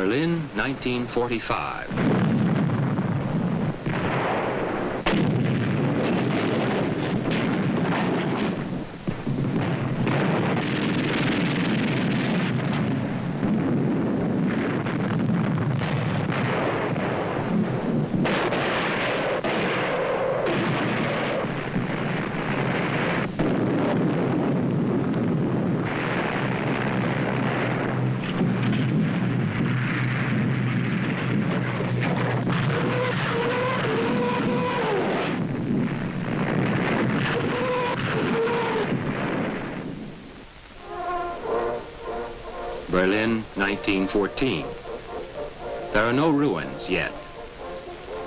Berlin, 1945. Berlin, 1914. There are no ruins yet.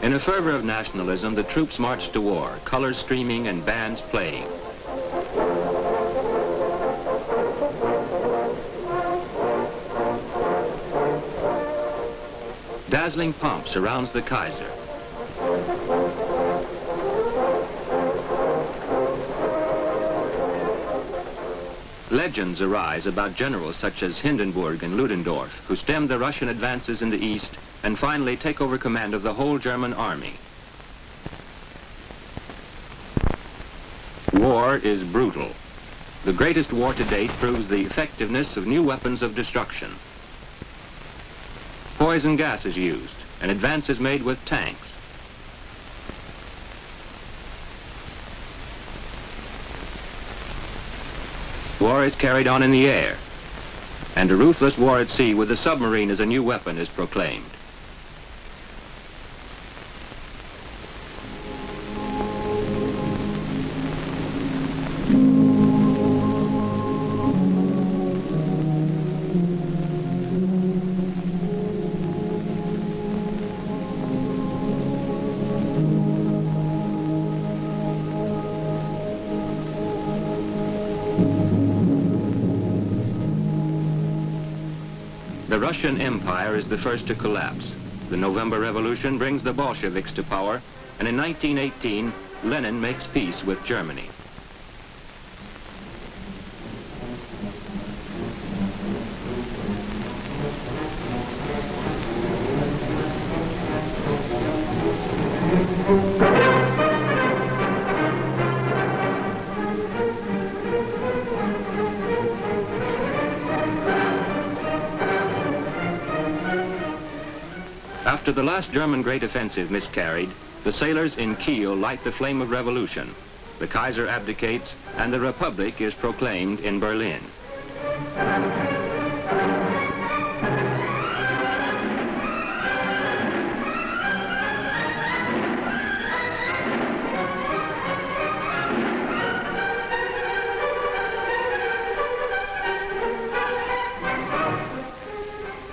In a fervor of nationalism, the troops marched to war, colors streaming and bands playing. Dazzling pomp surrounds the Kaiser. Legends arise about generals such as Hindenburg and Ludendorff, who stemmed the Russian advances in the east and finally take over command of the whole German army. War is brutal. The greatest war to date proves the effectiveness of new weapons of destruction. Poison gas is used, and advance is made with tanks. War is carried on in the air, and a ruthless war at sea with the submarine as a new weapon is proclaimed. The Russian Empire is the first to collapse. The November Revolution brings the Bolsheviks to power, and in 1918, Lenin makes peace with Germany. After the last German great offensive miscarried, the sailors in Kiel light the flame of revolution. The Kaiser abdicates, and the Republic is proclaimed in Berlin.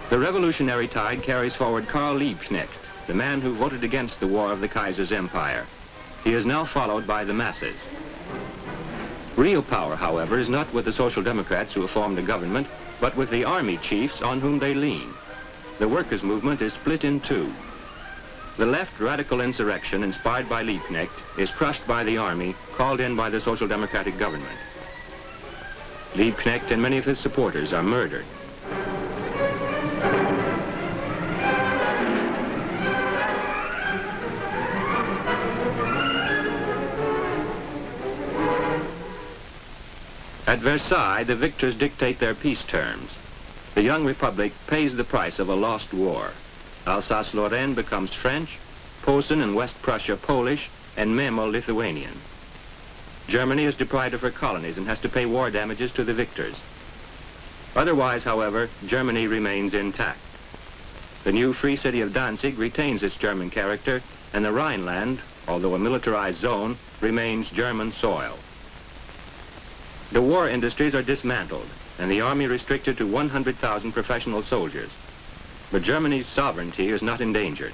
The revolutionary tide carries forward Karl Liebknecht, the man who voted against the war of the Kaiser's empire. He is now followed by the masses. Real power, however, is not with the Social Democrats who have formed a government, but with the army chiefs on whom they lean. The workers' movement is split in two. The left radical insurrection, inspired by Liebknecht, is crushed by the army, called in by the Social Democratic government. Liebknecht and many of his supporters are murdered. At Versailles, the victors dictate their peace terms. The young republic pays the price of a lost war. Alsace-Lorraine becomes French, Posen and West Prussia Polish, and Memel Lithuanian. Germany is deprived of her colonies and has to pay war damages to the victors. Otherwise, however, Germany remains intact. The new free city of Danzig retains its German character, and the Rhineland, although a militarized zone, remains German soil. The war industries are dismantled, and the army restricted to 100,000 professional soldiers. But Germany's sovereignty is not endangered.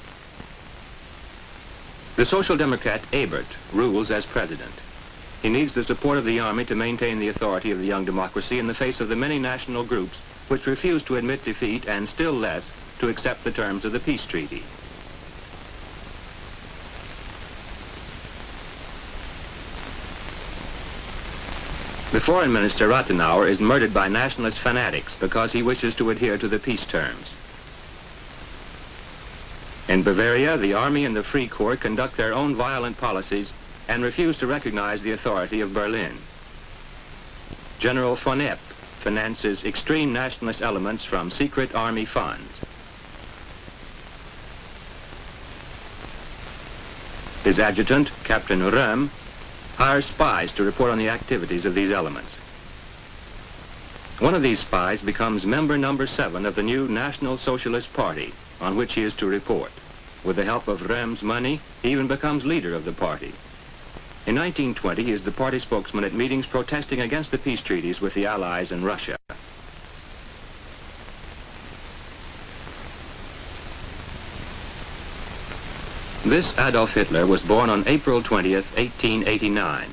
The Social Democrat Ebert rules as president. He needs the support of the army to maintain the authority of the young democracy in the face of the many national groups which refuse to admit defeat and still less to accept the terms of the peace treaty. The foreign minister Rathenauer is murdered by nationalist fanatics because he wishes to adhere to the peace terms. In Bavaria, the Army and the Free Corps conduct their own violent policies and refuse to recognize the authority of Berlin. General von Epp finances extreme nationalist elements from secret army funds. His adjutant, Captain Röhm, hires spies to report on the activities of these elements. One of these spies becomes member number 7 of the new National Socialist Party, on which he is to report. With the help of Röhm's money, he even becomes leader of the party. In 1920, he is the party spokesman at meetings protesting against the peace treaties with the Allies and Russia. This Adolf Hitler was born on April 20th, 1889,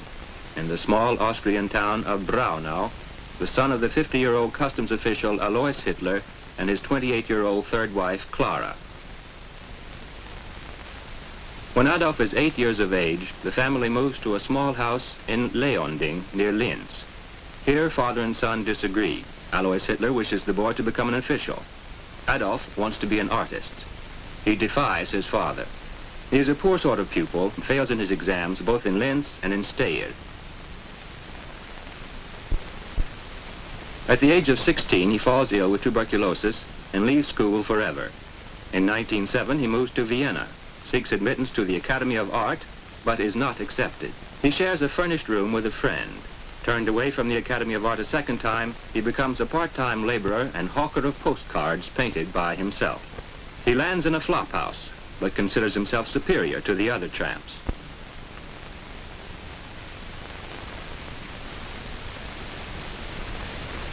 in the small Austrian town of Braunau, the son of the 50-year-old customs official Alois Hitler and his 28-year-old third wife, Clara. When Adolf is 8 years of age, the family moves to a small house in Leonding, near Linz. Here, father and son disagree. Alois Hitler wishes the boy to become an official. Adolf wants to be an artist. He defies his father. He is a poor sort of pupil, fails in his exams both in Linz and in Steyr. At the age of 16, he falls ill with tuberculosis and leaves school forever. In 1907, he moves to Vienna, seeks admittance to the Academy of Art, but is not accepted. He shares a furnished room with a friend. Turned away from the Academy of Art a second time, he becomes a part-time laborer and hawker of postcards painted by himself. He lands in a flophouse, but considers himself superior to the other tramps.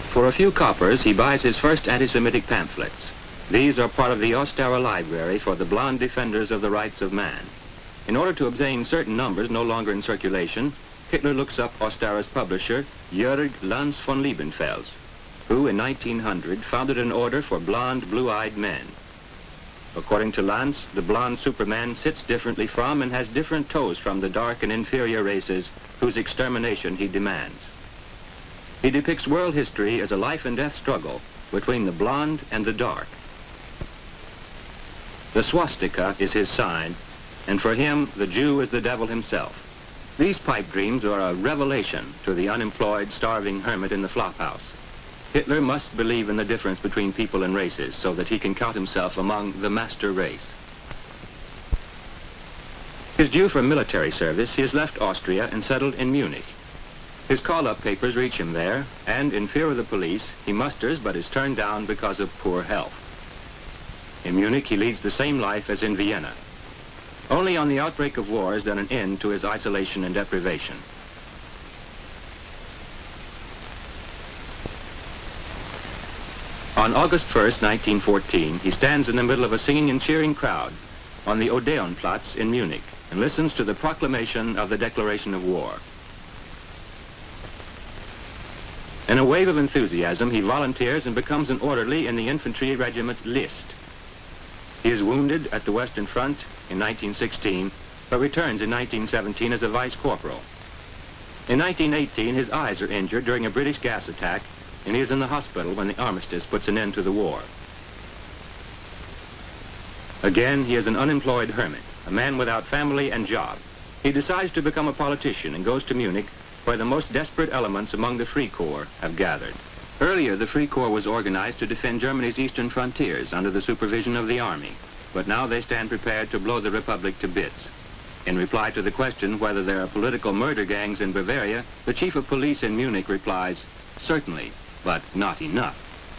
For a few coppers, he buys his first anti-Semitic pamphlets. These are part of the Ostara Library for the blonde defenders of the rights of man. In order to obtain certain numbers no longer in circulation, Hitler looks up Ostara's publisher, Jörg Lanz von Liebenfels, who in 1900 founded an order for blonde, blue-eyed men. According to Lanz, the blonde Superman sits differently from and has different toes from the dark and inferior races whose extermination he demands. He depicts world history as a life and death struggle between the blonde and the dark. The swastika is his sign, and for him, the Jew is the devil himself. These pipe dreams are a revelation to the unemployed, starving hermit in the flophouse. Hitler must believe in the difference between people and races so that he can count himself among the master race. His due for military service, he has left Austria and settled in Munich. His call-up papers reach him there, and in fear of the police, he musters but is turned down because of poor health. In Munich, he leads the same life as in Vienna. Only on the outbreak of war is there an end to his isolation and deprivation. On August 1st, 1914, he stands in the middle of a singing and cheering crowd on the Odeonplatz in Munich and listens to the proclamation of the declaration of war. In a wave of enthusiasm, he volunteers and becomes an orderly in the infantry regiment List. He is wounded at the Western Front in 1916, but returns in 1917 as a vice corporal. In 1918, his eyes are injured during a British gas attack, and he is in the hospital when the armistice puts an end to the war. Again, he is an unemployed hermit, a man without family and job. He decides to become a politician and goes to Munich, where the most desperate elements among the Free Corps have gathered. Earlier, the Free Corps was organized to defend Germany's eastern frontiers under the supervision of the army, but now they stand prepared to blow the Republic to bits. In reply to the question whether there are political murder gangs in Bavaria, the chief of police in Munich replies, "Certainly, but not enough."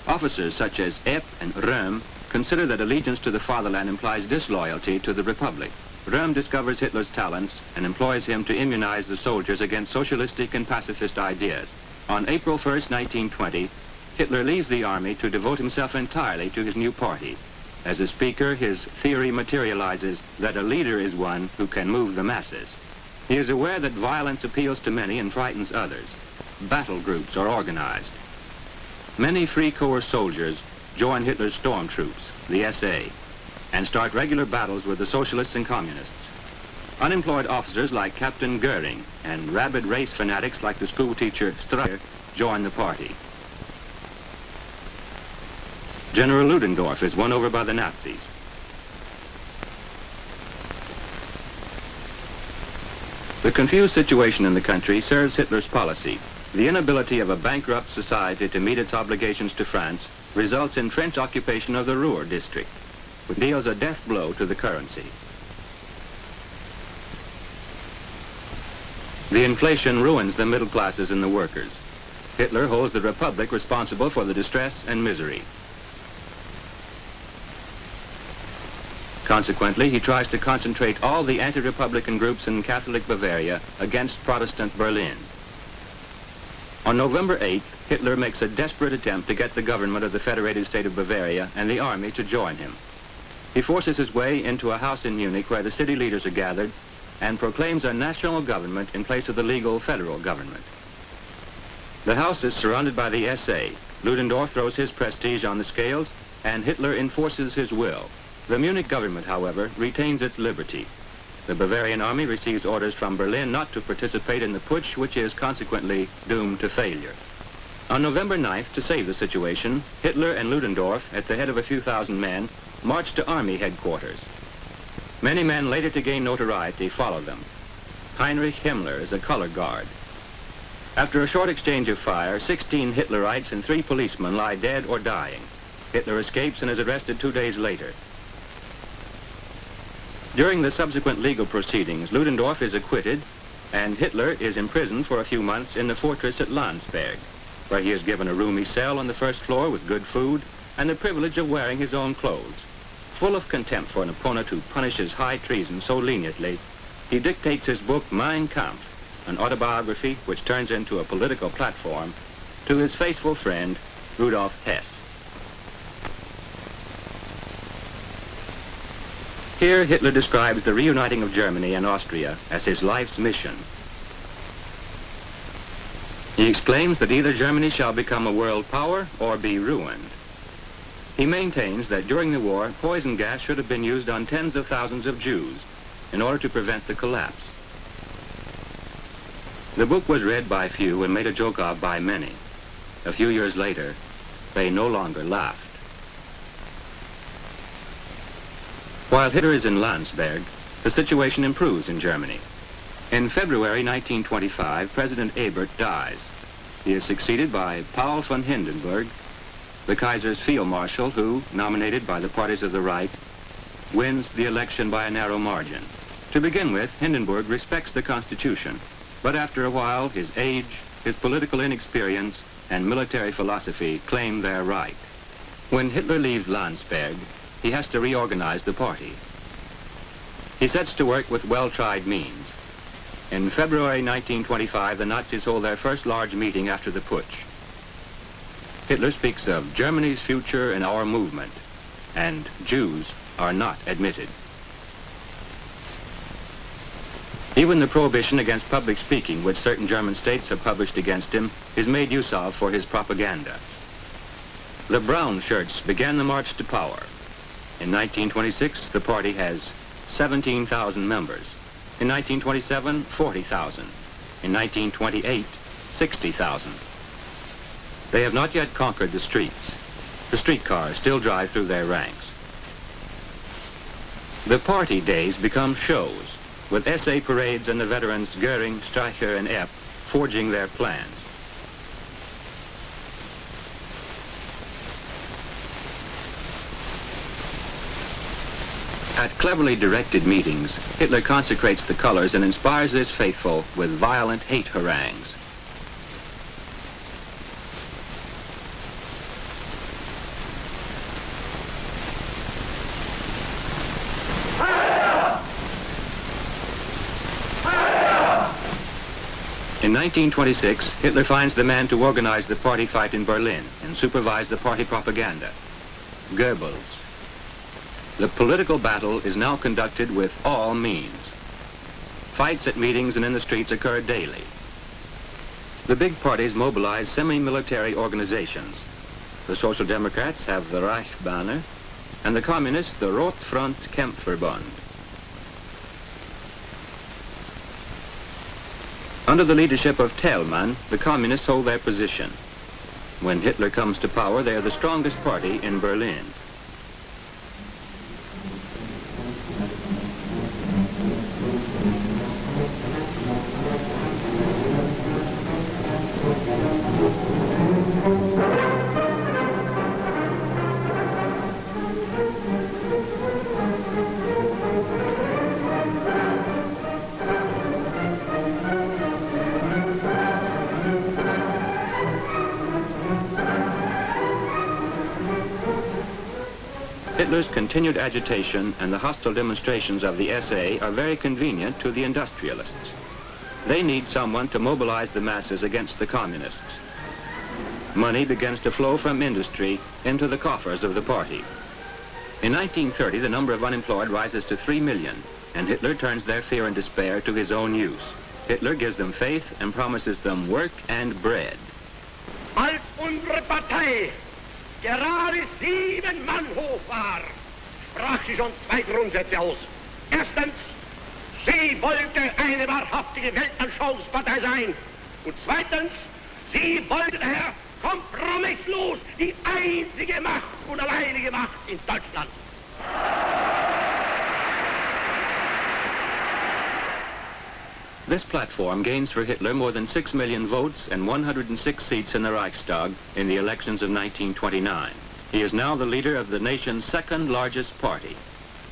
Officers such as Epp and Röhm consider that allegiance to the fatherland implies disloyalty to the Republic. Röhm discovers Hitler's talents and employs him to immunize the soldiers against socialistic and pacifist ideas. On April 1st, 1920, Hitler leaves the army to devote himself entirely to his new party. As a speaker, his theory materializes that a leader is one who can move the masses. He is aware that violence appeals to many and frightens others. Battle groups are organized. Many Free Corps soldiers join Hitler's storm troops, the SA, and start regular battles with the socialists and communists. Unemployed officers like Captain Goering and rabid race fanatics like the schoolteacher Streyer join the party. General Ludendorff is won over by the Nazis. The confused situation in the country serves Hitler's policy. The inability of a bankrupt society to meet its obligations to France results in French occupation of the Ruhr district, which deals a death blow to the currency. The inflation ruins the middle classes and the workers. Hitler holds the Republic responsible for the distress and misery. Consequently, he tries to concentrate all the anti-Republican groups in Catholic Bavaria against Protestant Berlin. On November 8th, Hitler makes a desperate attempt to get the government of the Federated State of Bavaria and the army to join him. He forces his way into a house in Munich where the city leaders are gathered and proclaims a national government in place of the legal federal government. The house is surrounded by the SA. Ludendorff throws his prestige on the scales, and Hitler enforces his will. The Munich government, however, retains its liberty. The Bavarian army receives orders from Berlin not to participate in the putsch, which is consequently doomed to failure. On November 9th, to save the situation, Hitler and Ludendorff, at the head of a few thousand men, marched to army headquarters. Many men later to gain notoriety follow them. Heinrich Himmler is a color guard. After a short exchange of fire, 16 Hitlerites and 3 policemen lie dead or dying. Hitler escapes and is arrested 2 days later. During the subsequent legal proceedings, Ludendorff is acquitted, and Hitler is imprisoned for a few months in the fortress at Landsberg, where he is given a roomy cell on the first floor with good food and the privilege of wearing his own clothes. Full of contempt for an opponent who punishes high treason so leniently, he dictates his book Mein Kampf, an autobiography which turns into a political platform, to his faithful friend, Rudolf Hess. Here, Hitler describes the reuniting of Germany and Austria as his life's mission. He exclaims that either Germany shall become a world power or be ruined. He maintains that during the war, poison gas should have been used on tens of thousands of Jews in order to prevent the collapse. The book was read by few and made a joke of by many. A few years later, they no longer laughed. While Hitler is in Landsberg, the situation improves in Germany. In February 1925, President Ebert dies. He is succeeded by Paul von Hindenburg, the Kaiser's field marshal who, nominated by the parties of the right, wins the election by a narrow margin. To begin with, Hindenburg respects the Constitution, but after a while, his age, his political inexperience, and military philosophy claim their right. When Hitler leaves Landsberg, he has to reorganize the party. He sets to work with well-tried means. In February 1925, the Nazis hold their first large meeting after the putsch. Hitler speaks of Germany's future in our movement, and Jews are not admitted. Even the prohibition against public speaking, which certain German states have published against him, is made use of for his propaganda. The brown shirts began the march to power. In 1926, the party has 17,000 members. In 1927, 40,000. In 1928, 60,000. They have not yet conquered the streets. The streetcars still drive through their ranks. The party days become shows, with SA parades and the veterans Goering, Streicher, and Epp forging their plans. At cleverly directed meetings, Hitler consecrates the colors and inspires his faithful with violent hate harangues. In 1926, Hitler finds the man to organize the party fight in Berlin and supervise the party propaganda, Goebbels. The political battle is now conducted with all means. Fights at meetings and in the streets occur daily. The big parties mobilize semi-military organizations. The Social Democrats have the Reich banner, and the Communists the Rotfront Kämpferbund. Under the leadership of Thälmann, the Communists hold their position. When Hitler comes to power, they are the strongest party in Berlin. Hitler's continued agitation and the hostile demonstrations of the SA are very convenient to the industrialists. They need someone to mobilize the masses against the communists. Money begins to flow from industry into the coffers of the party. In 1930, the number of unemployed rises to 3 million, and Hitler turns their fear and despair to his own use. Hitler gives them faith and promises them work and bread. Als unsere Partei gerade 7 Mann hoch war, sprach sie schon 2 Grundsätze aus. Erstens, sie wollte eine wahrhaftige Weltanschauungspartei sein. Und zweitens, sie wollte daher kompromisslos die einzige Macht und alleinige Macht in Deutschland. This platform gains for Hitler more than 6 million votes and 106 seats in the Reichstag in the elections of 1929. He is now the leader of the nation's second largest party.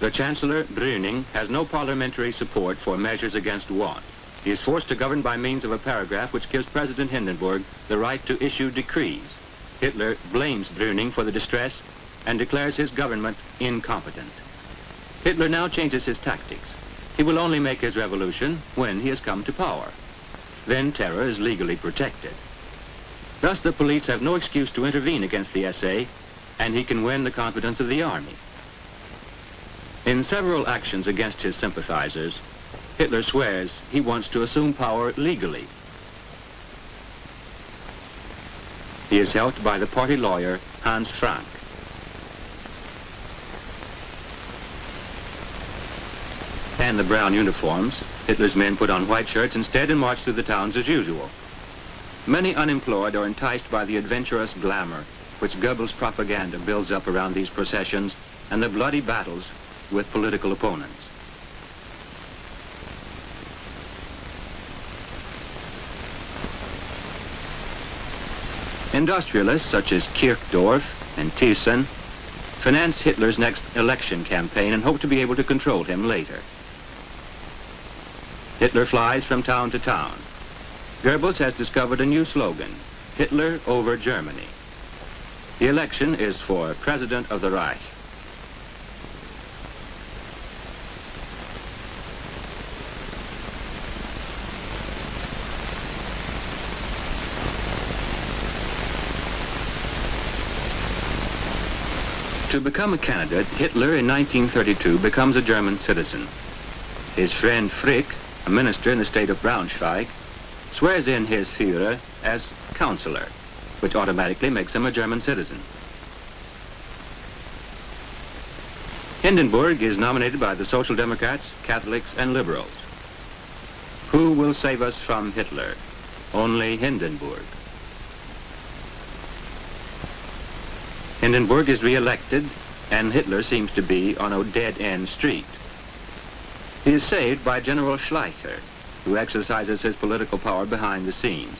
The Chancellor, Brüning, has no parliamentary support for measures against want. He is forced to govern by means of a paragraph which gives President Hindenburg the right to issue decrees. Hitler blames Brüning for the distress and declares his government incompetent. Hitler now changes his tactics. He will only make his revolution when he has come to power. Then terror is legally protected. Thus the police have no excuse to intervene against the SA, and he can win the confidence of the army. In several actions against his sympathizers, Hitler swears he wants to assume power legally. He is helped by the party lawyer Hans Frank. And the brown uniforms, Hitler's men put on white shirts instead and march through the towns as usual. Many unemployed are enticed by the adventurous glamour which Goebbels' propaganda builds up around these processions and the bloody battles with political opponents. Industrialists such as Kirchdorf and Thyssen finance Hitler's next election campaign and hope to be able to control him later. Hitler flies from town to town. Goebbels has discovered a new slogan, Hitler over Germany. The election is for President of the Reich. To become a candidate, Hitler in 1932 becomes a German citizen. His friend Frick, a minister in the state of Braunschweig, swears in his Führer as counselor, which automatically makes him a German citizen. Hindenburg is nominated by the Social Democrats, Catholics, and Liberals. Who will save us from Hitler? Only Hindenburg. Hindenburg is re-elected, and Hitler seems to be on a dead-end street. He is saved by General Schleicher, who exercises his political power behind the scenes.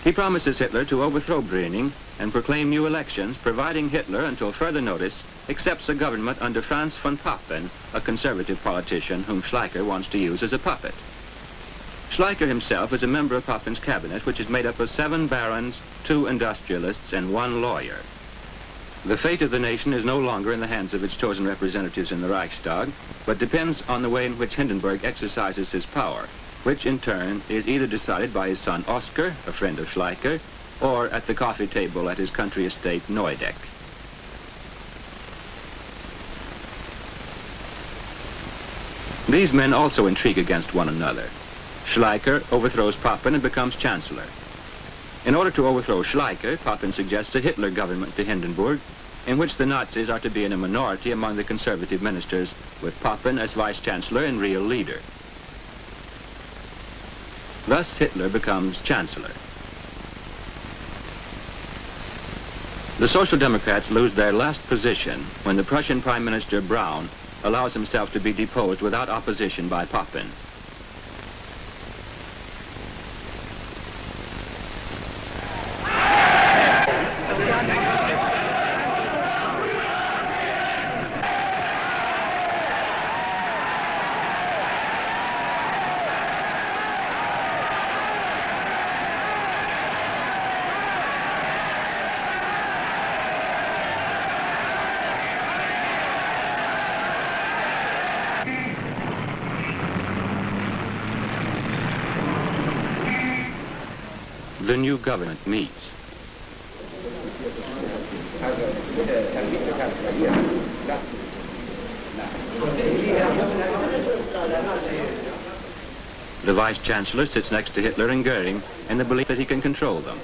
He promises Hitler to overthrow Brüning and proclaim new elections, providing Hitler, until further notice, accepts a government under Franz von Papen, a conservative politician whom Schleicher wants to use as a puppet. Schleicher himself is a member of Papen's cabinet, which is made up of 7 barons, 2 industrialists, and 1 lawyer. The fate of the nation is no longer in the hands of its chosen representatives in the Reichstag, but depends on the way in which Hindenburg exercises his power, which in turn is either decided by his son Oskar, a friend of Schleicher, or at the coffee table at his country estate Neudeck. These men also intrigue against one another. Schleicher overthrows Papen and becomes chancellor. In order to overthrow Schleicher, Papen suggests a Hitler government to Hindenburg, in which the Nazis are to be in a minority among the conservative ministers, with Papen as vice-chancellor and real leader. Thus Hitler becomes chancellor. The Social Democrats lose their last position when the Prussian Prime Minister Braun allows himself to be deposed without opposition by Papen. the new government meets. The Vice-Chancellor sits next to Hitler and Goering in the belief that he can control them.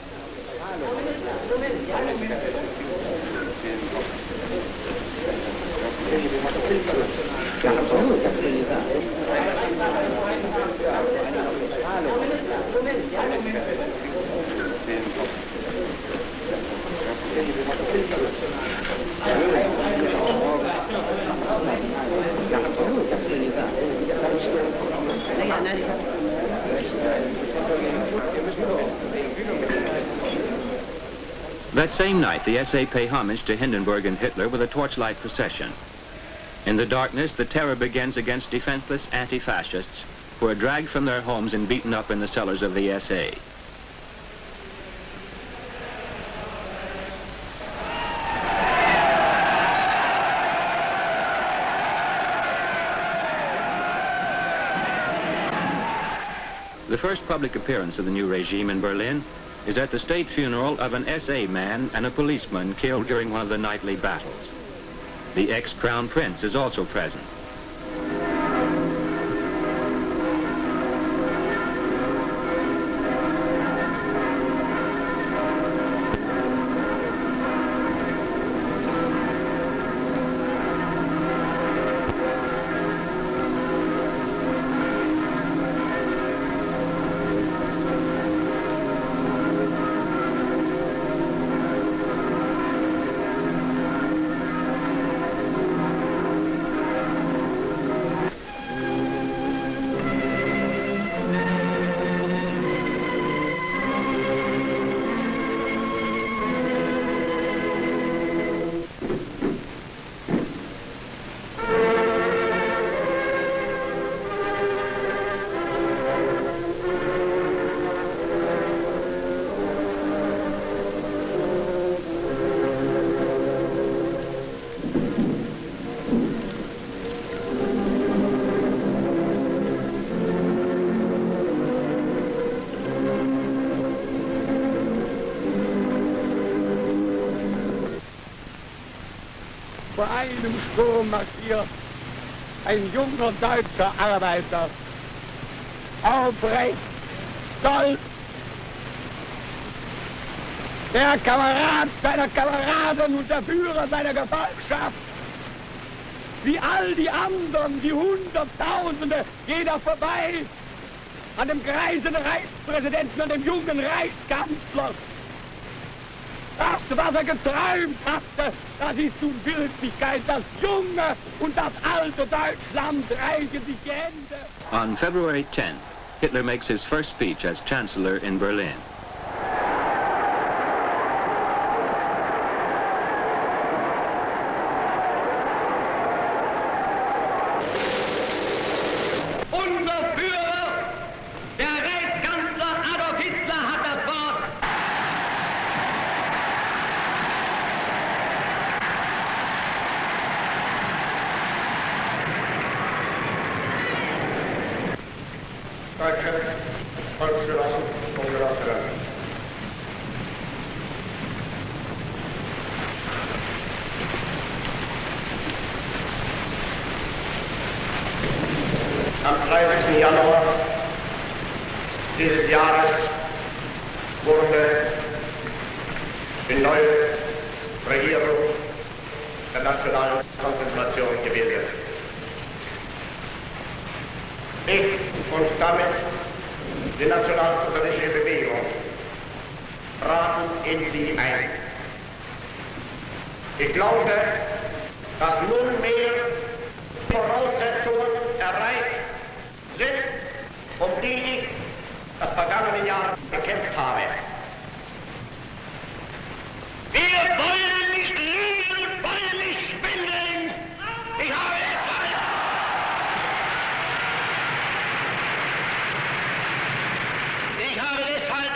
That same night, the SA pay homage to Hindenburg and Hitler with a torchlight procession. In the darkness, the terror begins against defenseless anti-fascists who are dragged from their homes and beaten up in the cellars of the SA. The first public appearance of the new regime in Berlin is at the state funeral of an SA man and a policeman killed during one of the nightly battles. The ex-Crown Prince is also present. Vor einem Sturm marschiert ein junger deutscher Arbeiter, aufrecht, stolz, der Kamerad seiner Kameraden und der Führer seiner Gefolgschaft. Wie all die anderen, die Hunderttausende, jeder vorbei an dem greisen Reichspräsidenten und dem jungen Reichskanzler. Das, was er geträumt hatte, das ist nun Wirklichkeit. Das junge und das alte Deutschland reichen sich die Hände. On February 10th, Hitler makes his first speech as Chancellor in Berlin. Unser Führer, der Reichskanzler Adolf Hitler, hat das Wort. Deutsche Volksgenossen und Genossinnen. Am 30. Januar dieses Jahres wurde die neue Regierung der nationalen Konzentration gebildet. Ich und damit die nationalsozialistische Bewegung traten in sie ein. Ich glaube, dass nunmehr Voraussetzungen erreicht sind, um die ich das vergangene Jahr gekämpft habe. Wir wollen nicht lieben und wollen nicht spenden. Ich habe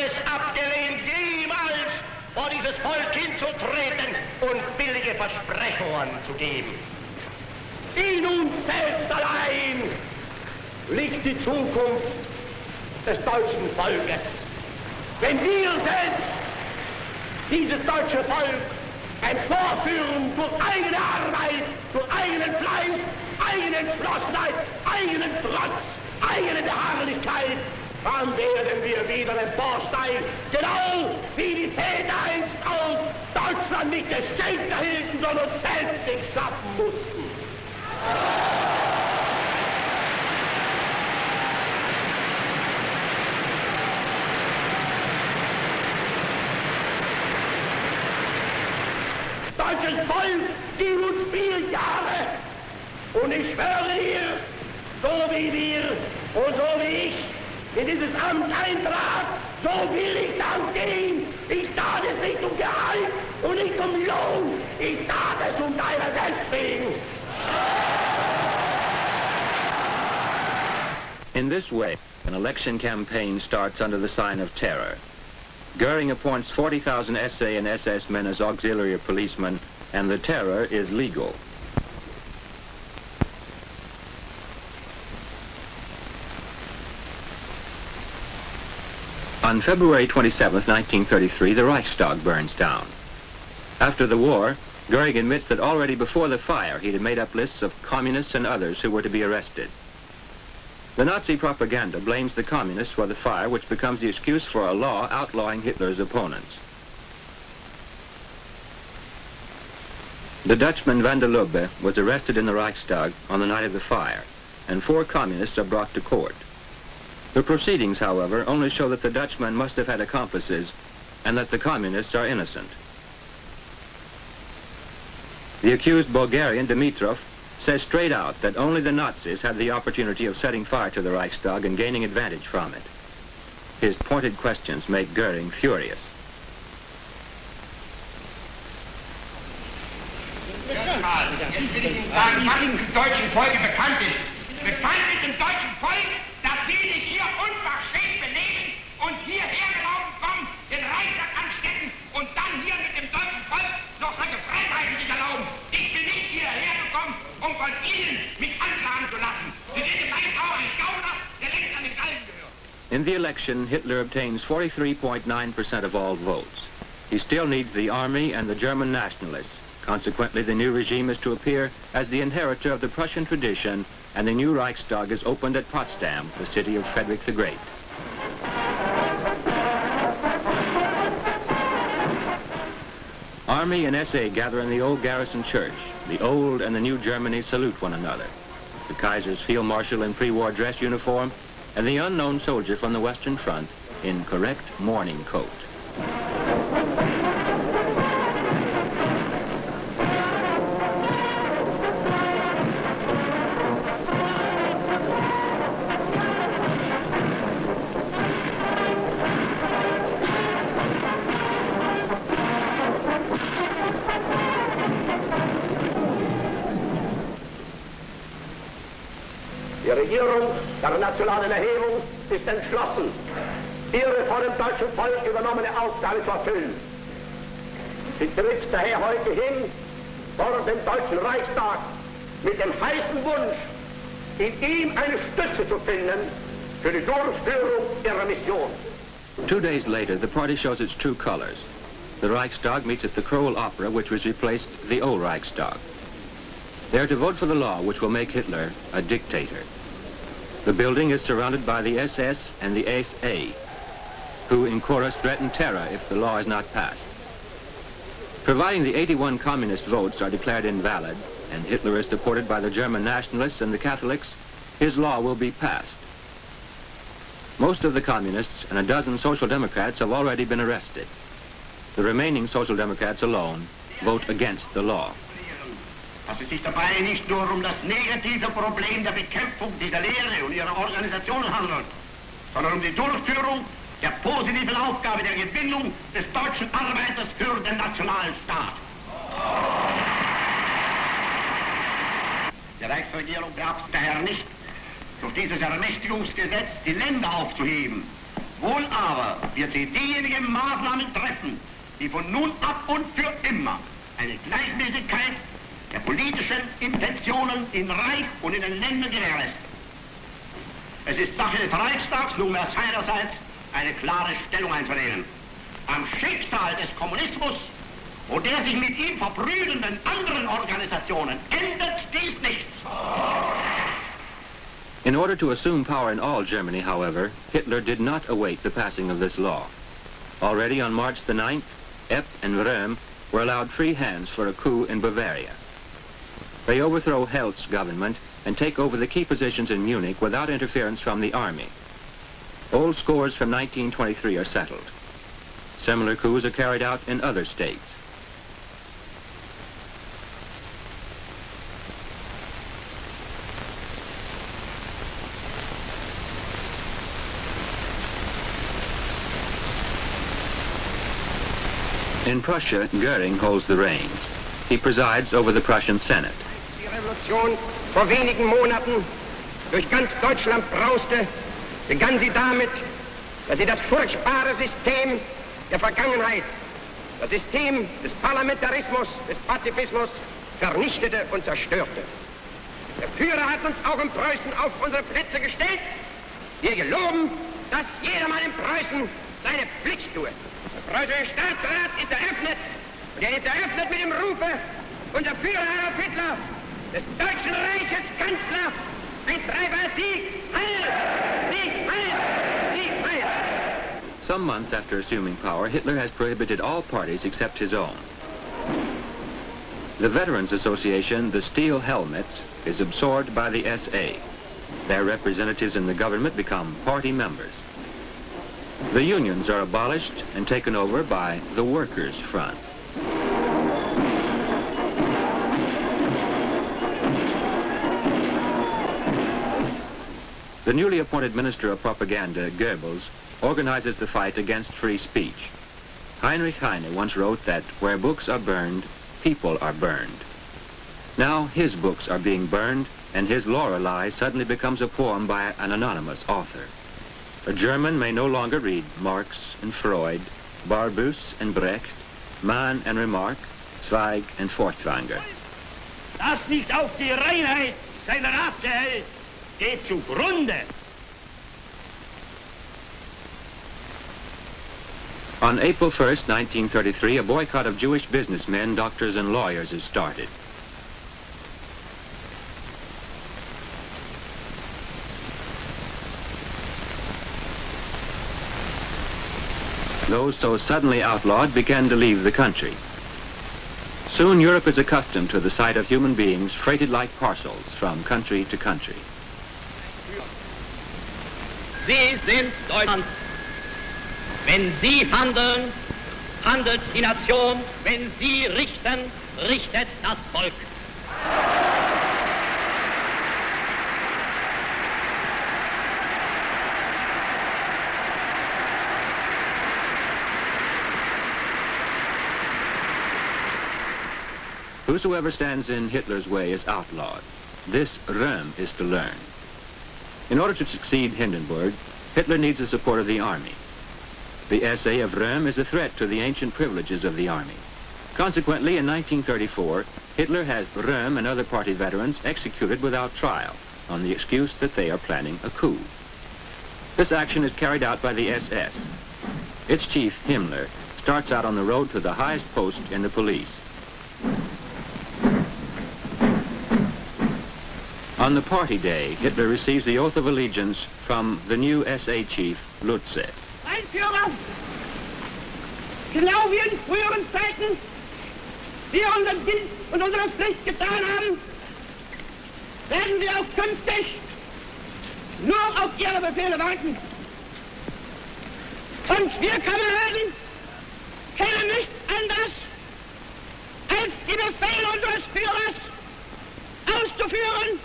es abgelehnt, jemals vor dieses Volk hinzutreten und billige Versprechungen zu geben. In uns selbst allein liegt die Zukunft des deutschen Volkes. wenn wir selbst dieses deutsche Volk emporführen durch eigene Arbeit, durch eigenen Fleiß, eigene Entschlossenheit, eigenen Trotz, eigene Beharrlichkeit, dann werden wir wieder emporsteigen, genau wie die Väter einst auch Deutschland nicht geschenkt erhielten, sondern selbst nicht schaffen mussten. Deutsches Volk, gib uns 4 Jahre und ich schwöre dir, so wie wir und so wie ich in dieses Amt eintrat, so will ich dann gehen. Ich tat es nicht um Gehalt und nicht um Lohn, ich tat es um deiner selbst wegen. In this way, an election campaign starts under the sign of terror. Goering appoints 40,000 SA and SS men as auxiliary policemen, and the terror is legal. On February 27, 1933, the Reichstag burns down. After the war, Goering admits that already before the fire he had made up lists of communists and others who were to be arrested. The Nazi propaganda blames the communists for the fire, which becomes the excuse for a law outlawing Hitler's opponents. The Dutchman van der Lubbe was arrested in the Reichstag on the night of the fire, and 4 communists are brought to court. The proceedings, however, only show that the Dutchman must have had accomplices and that the communists are innocent. The accused Bulgarian, Dimitrov, says straight out that only the Nazis had the opportunity of setting fire to the Reichstag and gaining advantage from it. His pointed questions make Goering furious. Jetzt will ich Ihnen sagen, was im deutschen Volke bekannt ist. Bekannt ist im deutschen Volk, dass Sie sich hier unverschämt benehmen und hierher gelaufen kommen, den Reichstag anstecken und dann hier mit dem deutschen Volk noch solche Freiheiten sich erlauben. Ich bin nicht hierher gekommen, um von Ihnen mich anklagen zu lassen. Sie sind in meinen Augen ein Gauner, der längst an den Galgen gehört. In the election, Hitler obtains 43.9% of all votes. He still needs the army and the German nationalists. Consequently, the new regime is to appear as the inheritor of the Prussian tradition, and the new Reichstag is opened at Potsdam, the city of Frederick the Great. Army and SA gather in the old garrison church. The old and the new Germany salute one another. The Kaiser's field marshal in pre-war dress uniform, and the unknown soldier from the Western Front in correct mourning coat. Die Regierung der nationalen Erhebung ist entschlossen, ihre von dem deutschen Volk übernommene Aufgabe zu erfüllen. Sie tritt daher heute hin vor dem Deutschen Reichstag mit dem heißen Wunsch, in ihm eine Stütze zu finden für die Durchführung ihrer Mission. 2 days later, the party shows its true colors. The Reichstag meets at the Kroll Opera, which was replaced the old Reichstag. They are to vote for the law which will make Hitler a dictator. The building is surrounded by the SS and the SA, who in chorus threaten terror if the law is not passed. Providing the 81 communist votes are declared invalid, and Hitler is supported by the German nationalists and the Catholics, his law will be passed. Most of the communists and a dozen social democrats have already been arrested. The remaining social democrats alone vote against the law. Dass es sich dabei nicht nur um das negative Problem der Bekämpfung dieser Lehre und ihrer Organisation handelt, sondern um die Durchführung der positiven Aufgabe der Gewinnung des deutschen Arbeiters für den Nationalstaat. Die Reichsregierung beabsichtigt daher nicht, durch dieses Ermächtigungsgesetz die Länder aufzuheben. Wohl aber wird sie diejenigen Maßnahmen treffen, die von nun ab und für immer eine Gleichmäßigkeit der politischen Intentionen in Reich und in den Ländern gewährleisten. Es ist Sache des Reichstags, nunmehr seinerseits, eine klare Stellung einzunehmen. Am Schicksal des Kommunismus und der sich mit ihm verbrüdernden anderen Organisationen ändert dies nichts. In order to assume power in all Germany, however, Hitler did not await the passing of this law. Already on March the 9th, Epp and Röhm were allowed free hands for a coup in Bavaria. They overthrow Helt's government and take over the key positions in Munich without interference from the army. Old scores from 1923 are settled. Similar coups are carried out in other states. In Prussia, Goering holds the reins. He presides over the Prussian Senate. Die Revolution vor wenigen Monaten durch ganz Deutschland brauste, begann sie damit, dass sie das furchtbare System der Vergangenheit, das System des Parlamentarismus, des Pazifismus vernichtete und zerstörte. Der Führer hat uns auch in Preußen auf unsere Plätze gestellt. Wir geloben, dass jedermann in Preußen seine Pflicht tue. Der preußische Staatsrat ist eröffnet und er ist eröffnet mit dem Rufe, unser Führer Adolf Hitler, des Deutschen Reiches Kanzler, ein Treiber Sieg, Heil! Sieg, Heil! Sieg, Heil! Some months after assuming power, Hitler has prohibited all parties except his own. The Veterans Association, the Steel Helmets, is absorbed by the SA. Their representatives in the government become party members. The unions are abolished and taken over by the Workers' Front. The newly appointed Minister of Propaganda, Goebbels, organizes the fight against free speech. Heinrich Heine once wrote that where books are burned, people are burned. Now his books are being burned, and his Lorelei suddenly becomes a poem by an anonymous author. A German may no longer read Marx and Freud, Barbus and Brecht, Mann and Remarque, Zweig and Furtwängler. Das nicht auf die Reinheit seiner Rasse hält, geht zugrunde. On April 1st, 1933, a boycott of Jewish businessmen, doctors, and lawyers is started. Those so suddenly outlawed began to leave the country. Soon Europe is accustomed to the sight of human beings freighted like parcels from country to country. Sie sind Deutschland. Wenn Sie handeln, handelt die Nation. Wenn Sie richten, richtet das Volk. Whosoever stands in Hitler's way is outlawed. This Röhm is to learn. In order to succeed Hindenburg, Hitler needs the support of the army. The SA of Röhm is a threat to the ancient privileges of the army. Consequently, in 1934, Hitler has Röhm and other party veterans executed without trial on the excuse that they are planning a coup. This action is carried out by the SS. Its chief, Himmler, starts out on the road to the highest post in the police. On the party day, Hitler receives the oath of allegiance from the new SA chief, Lutze. Mein Führer, genau wie in früheren Zeiten wir unseren Dienst und unsere Pflicht getan haben, werden wir auch künftig nur auf Ihre Befehle warten. Und wir Kameraden kennen nichts anderes, als die Befehle unseres Führers auszuführen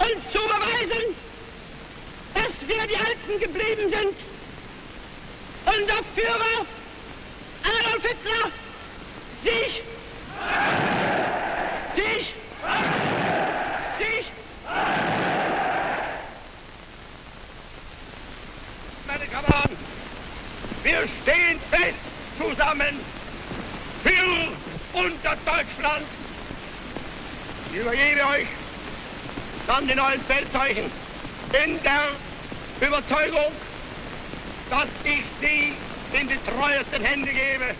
und zu beweisen, dass wir die Alten geblieben sind. Unser Führer Adolf Hitler, Sieg! Sieg! Sieg! Meine Kameraden, wir stehen fest zusammen für unser Deutschland. Ich übergebe euch dann den neuen Feldzeichen in der Überzeugung, dass ich sie in die treuesten Hände gebe.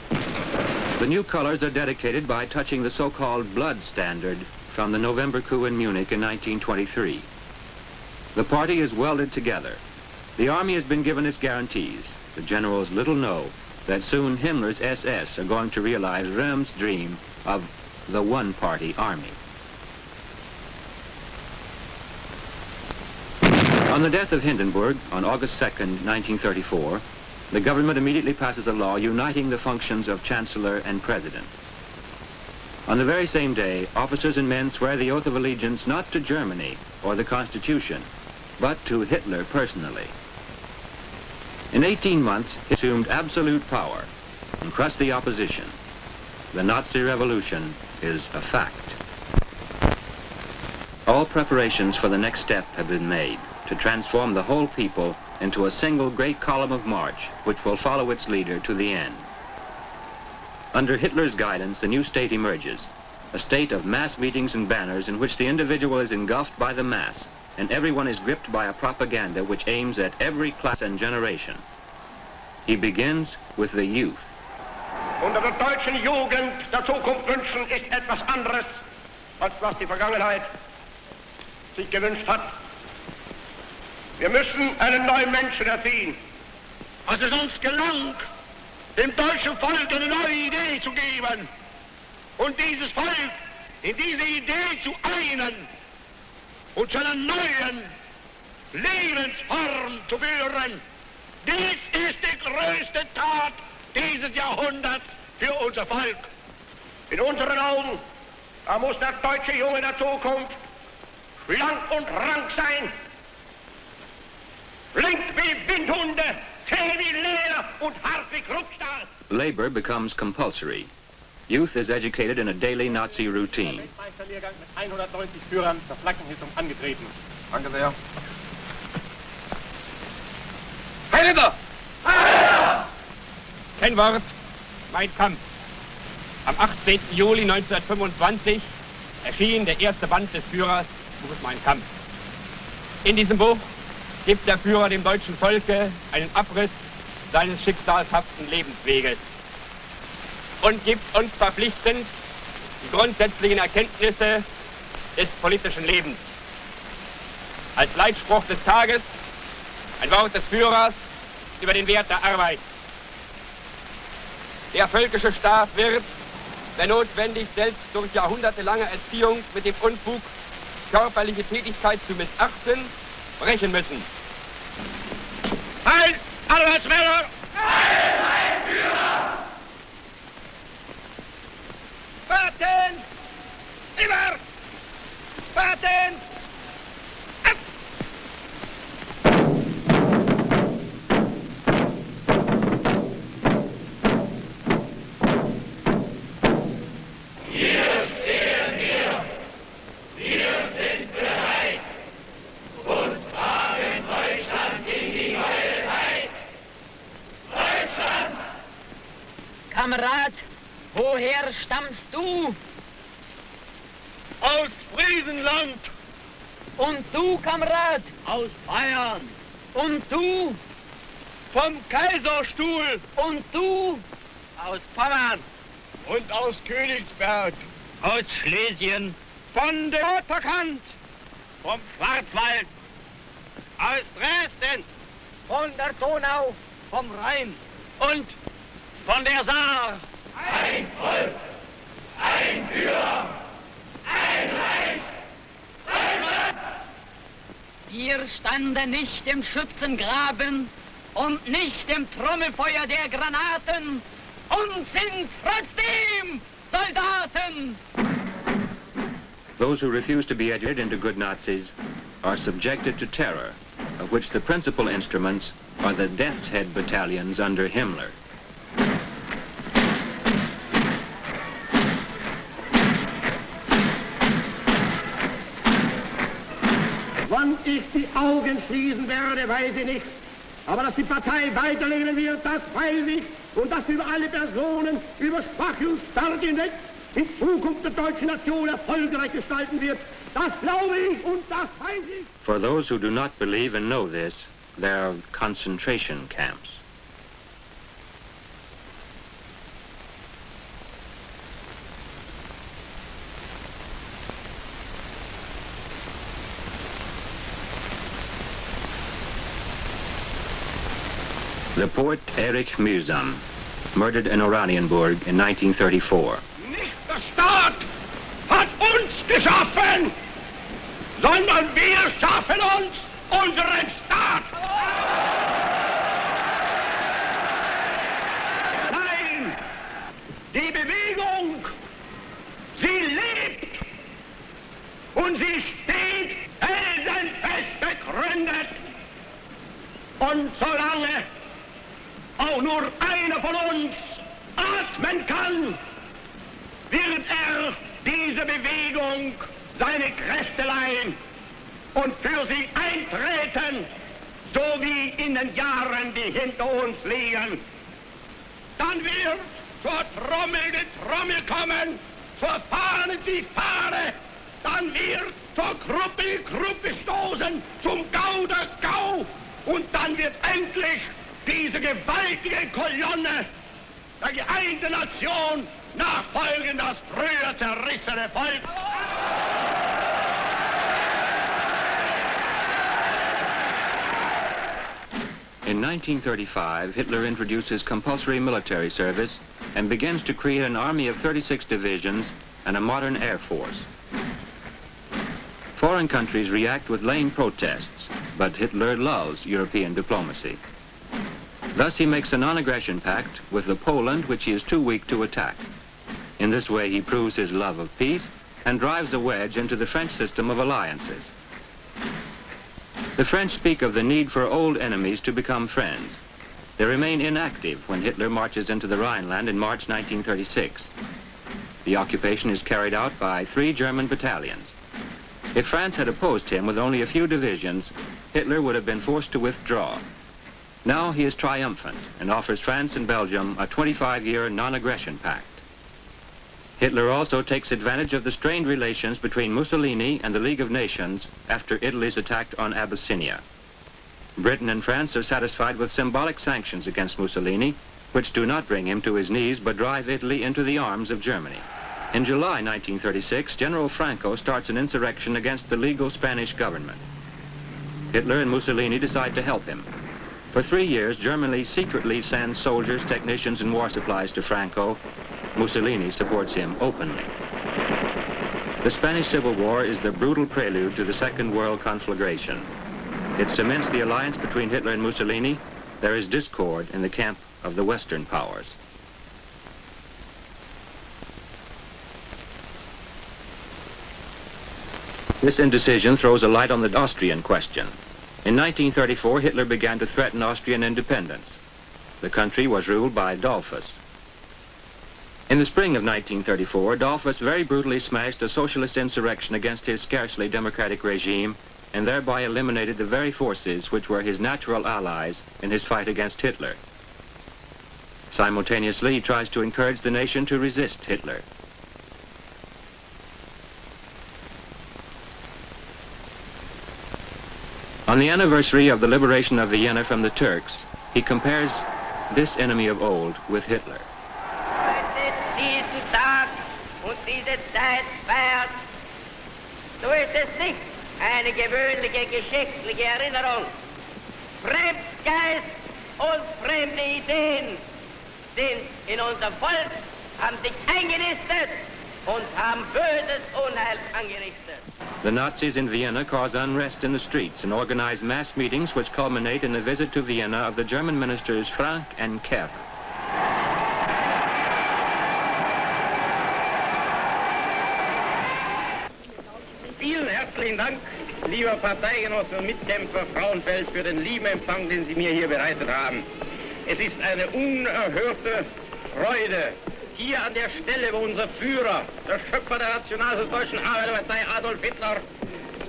The new colors are dedicated by touching the so-called blood standard from the November coup in Munich in 1923. The party is welded together. The army has been given its guarantees. The generals little know that soon Himmler's SS are going to realize Röhm's dream of the one-party army. On the death of Hindenburg on August 2nd, 1934, the government immediately passes a law uniting the functions of Chancellor and President. On the very same day, officers and men swear the oath of allegiance not to Germany or the Constitution, but to Hitler personally. In 18 months, he assumed absolute power and crushed the opposition. The Nazi revolution is a fact. All preparations for the next step have been made to transform the whole people into a single great column of march which will follow its leader to the end. Under Hitler's guidance, the new state emerges, a state of mass meetings and banners in which the individual is engulfed by the mass and everyone is gripped by a propaganda which aims at every class and generation. He begins with the youth. Unter der deutschen Jugend der Zukunft wünschen ist etwas anderes, als was die Vergangenheit sich gewünscht hat. Wir müssen einen neuen Menschen erziehen. Als es uns gelang, dem deutschen Volk eine neue Idee zu geben und dieses Volk in diese Idee zu einen und zu einer neuen Lebensform zu führen. Dies ist die größte Tat dieses Jahrhunderts für unser Volk. In unseren Augen, da muss der deutsche Junge der Zukunft schlank und rank sein, flink wie Windhunde, zäh wie Leder und hart wie Krugstahl. Labor becomes compulsory. Youth is educated in a daily Nazi routine. Weltmeisterlehrgang mit 190 Führern zur Flaggenhissung angetreten. Danke sehr. Heil Hitler! Kein Wort, mein Kampf. Am 18. Juli 1925 erschien der erste Band des Führers, Buch Mein Kampf. In diesem Buch gibt der Führer dem deutschen Volke einen Abriss seines schicksalshaften Lebensweges und gibt uns verpflichtend die grundsätzlichen Erkenntnisse des politischen Lebens. Als Leitspruch des Tages ein Wort des Führers über den Wert der Arbeit. Der völkische Staat wird, wenn notwendig, selbst durch jahrhundertelange Erziehung mit dem Unfug, körperliche Tätigkeit zu missachten, brechen müssen. Heil, Arbeitsmänner! Heil, mein Führer! Warten! Immer! Warten! Ab! Wir stehen hier, wir sind bereit und tragen Deutschland in die neue Zeit. Deutschland! Kamerad, woher stammst du? Aus Friesenland! Und du, Kamerad? Aus Bayern! Und du? Vom Kaiserstuhl! Und du? Aus Pommern! Und aus Königsberg! Aus Schlesien. Von der Nordverkant! Vom Schwarzwald! Aus Dresden! Von der Donau. Vom Rhein! Und von der Saar! Ein Volk, ein Führer, ein Reich, Deutschland! Wir standen nicht im Schützengraben und nicht im Trommelfeuer der Granaten und sind trotzdem Soldaten! Those who refuse to be educated into good Nazis are subjected to terror, of which the principal instruments are the Death's Head battalions under Himmler. Wann ich die Augen schließen werde, weiß ich nicht. Aber dass die Partei weiterleben wird, das weiß ich. Und dass über alle Personen, über Schwache und Starke hinweg, die Zukunft der deutschen Nation erfolgreich gestalten wird, das glaube ich und das weiß ich. For those who do not believe and know this, there are concentration camps. The poet Erich Mühsam, murdered in Oranienburg in 1934. Nicht der Staat hat uns geschaffen, sondern wir schaffen uns unseren Staat. Nein, die Bewegung, sie lebt und sie steht felsenfest begründet. Und solange auch nur einer von uns atmen kann, wird er diese Bewegung seine Kräfte leihen und für sie eintreten, so wie in den Jahren, die hinter uns liegen. Dann wird zur Trommel die Trommel kommen, zur Fahne die Fahne, dann wird zur Gruppe die Gruppe stoßen, zum Gau der Gau, und dann wird endlich diese gewaltige Kolonne der geeinten Nation nachfolgen, das früher zerrissene Volk. In 1935, Hitler introduces compulsory military service and begins to create an army of 36 divisions and a modern air force. Foreign countries react with lame protests, but Hitler lulls European diplomacy. Thus he makes a non-aggression pact with the Poland which he is too weak to attack. In this way he proves his love of peace and drives a wedge into the French system of alliances. The French speak of the need for old enemies to become friends. They remain inactive when Hitler marches into the Rhineland in March 1936. The occupation is carried out by 3 German battalions. If France had opposed him with only a few divisions, Hitler would have been forced to withdraw. Now he is triumphant and offers France and Belgium a 25-year non-aggression pact. Hitler also takes advantage of the strained relations between Mussolini and the League of Nations after Italy's attack on Abyssinia. Britain and France are satisfied with symbolic sanctions against Mussolini, which do not bring him to his knees but drive Italy into the arms of Germany. In July 1936, General Franco starts an insurrection against the legal Spanish government. Hitler and Mussolini decide to help him. For 3 years, Germany secretly sends soldiers, technicians, and war supplies to Franco. Mussolini supports him openly. The Spanish Civil War is the brutal prelude to the Second World Conflagration. It cements the alliance between Hitler and Mussolini. There is discord in the camp of the Western powers. This indecision throws a light on the Austrian question. In 1934, Hitler began to threaten Austrian independence. The country was ruled by Dollfuss. In the spring of 1934, Dollfuss very brutally smashed a socialist insurrection against his scarcely democratic regime and thereby eliminated the very forces which were his natural allies in his fight against Hitler. Simultaneously, he tries to encourage the nation to resist Hitler. On the anniversary of the liberation of Vienna from the Turks, he compares this enemy of old with Hitler. Diesen Tag und diese Zeit feiert, so ist es nicht eine gewöhnliche geschichtliche Erinnerung. Fremdgeist und fremde Ideen sind in unser Volk, haben sich eingenistet und haben böses Unheil angerichtet. The Nazis in Vienna cause unrest in the streets and organize mass meetings which culminate in the visit to Vienna of the German ministers Frank and Kampf. Vielen herzlichen Dank, lieber Parteigenosse und Mitkämpfer Frauenfeld, für den lieben Empfang, den Sie mir hier bereitet haben. Es ist eine unerhörte Freude, hier an der Stelle, wo unser Führer, der Schöpfer der Nationalsozialistischen Arbeiterpartei Adolf Hitler,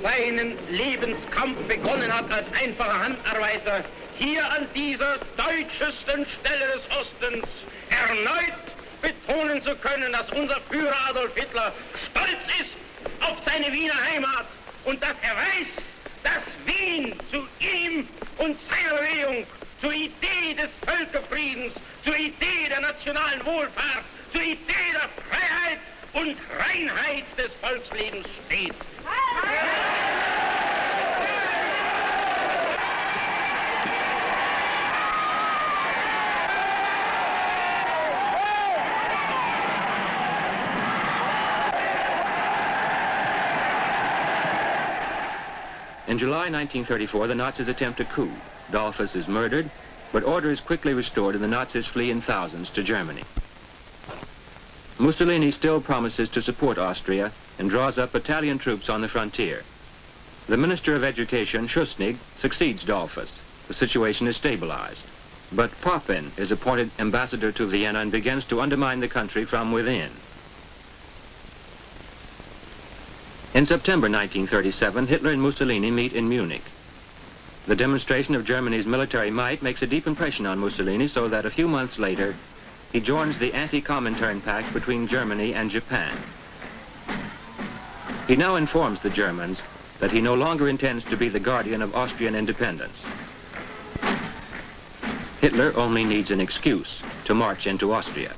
seinen Lebenskampf begonnen hat als einfacher Handarbeiter, hier an dieser deutschesten Stelle des Ostens erneut betonen zu können, dass unser Führer Adolf Hitler stolz ist auf seine Wiener Heimat und dass er weiß, dass Wien zu ihm und seiner Bewegung, zur Idee des Völkerfriedens, zur Idee der nationalen Wohlfahrt, zur Idee der Freiheit und Reinheit des Volkslebens steht. In July 1934, the Nazis attempt a coup. Dollfuss is murdered, but order is quickly restored and the Nazis flee in thousands to Germany. Mussolini still promises to support Austria and draws up battalion troops on the frontier. The Minister of Education, Schuschnigg, succeeds Dollfuss. The situation is stabilized. But Poppin is appointed ambassador to Vienna and begins to undermine the country from within. In September 1937, Hitler and Mussolini meet in Munich. The demonstration of Germany's military might makes a deep impression on Mussolini, so that a few months later, he joins the anti-Comintern pact between Germany and Japan. He now informs the Germans that he no longer intends to be the guardian of Austrian independence. Hitler only needs an excuse to march into Austria.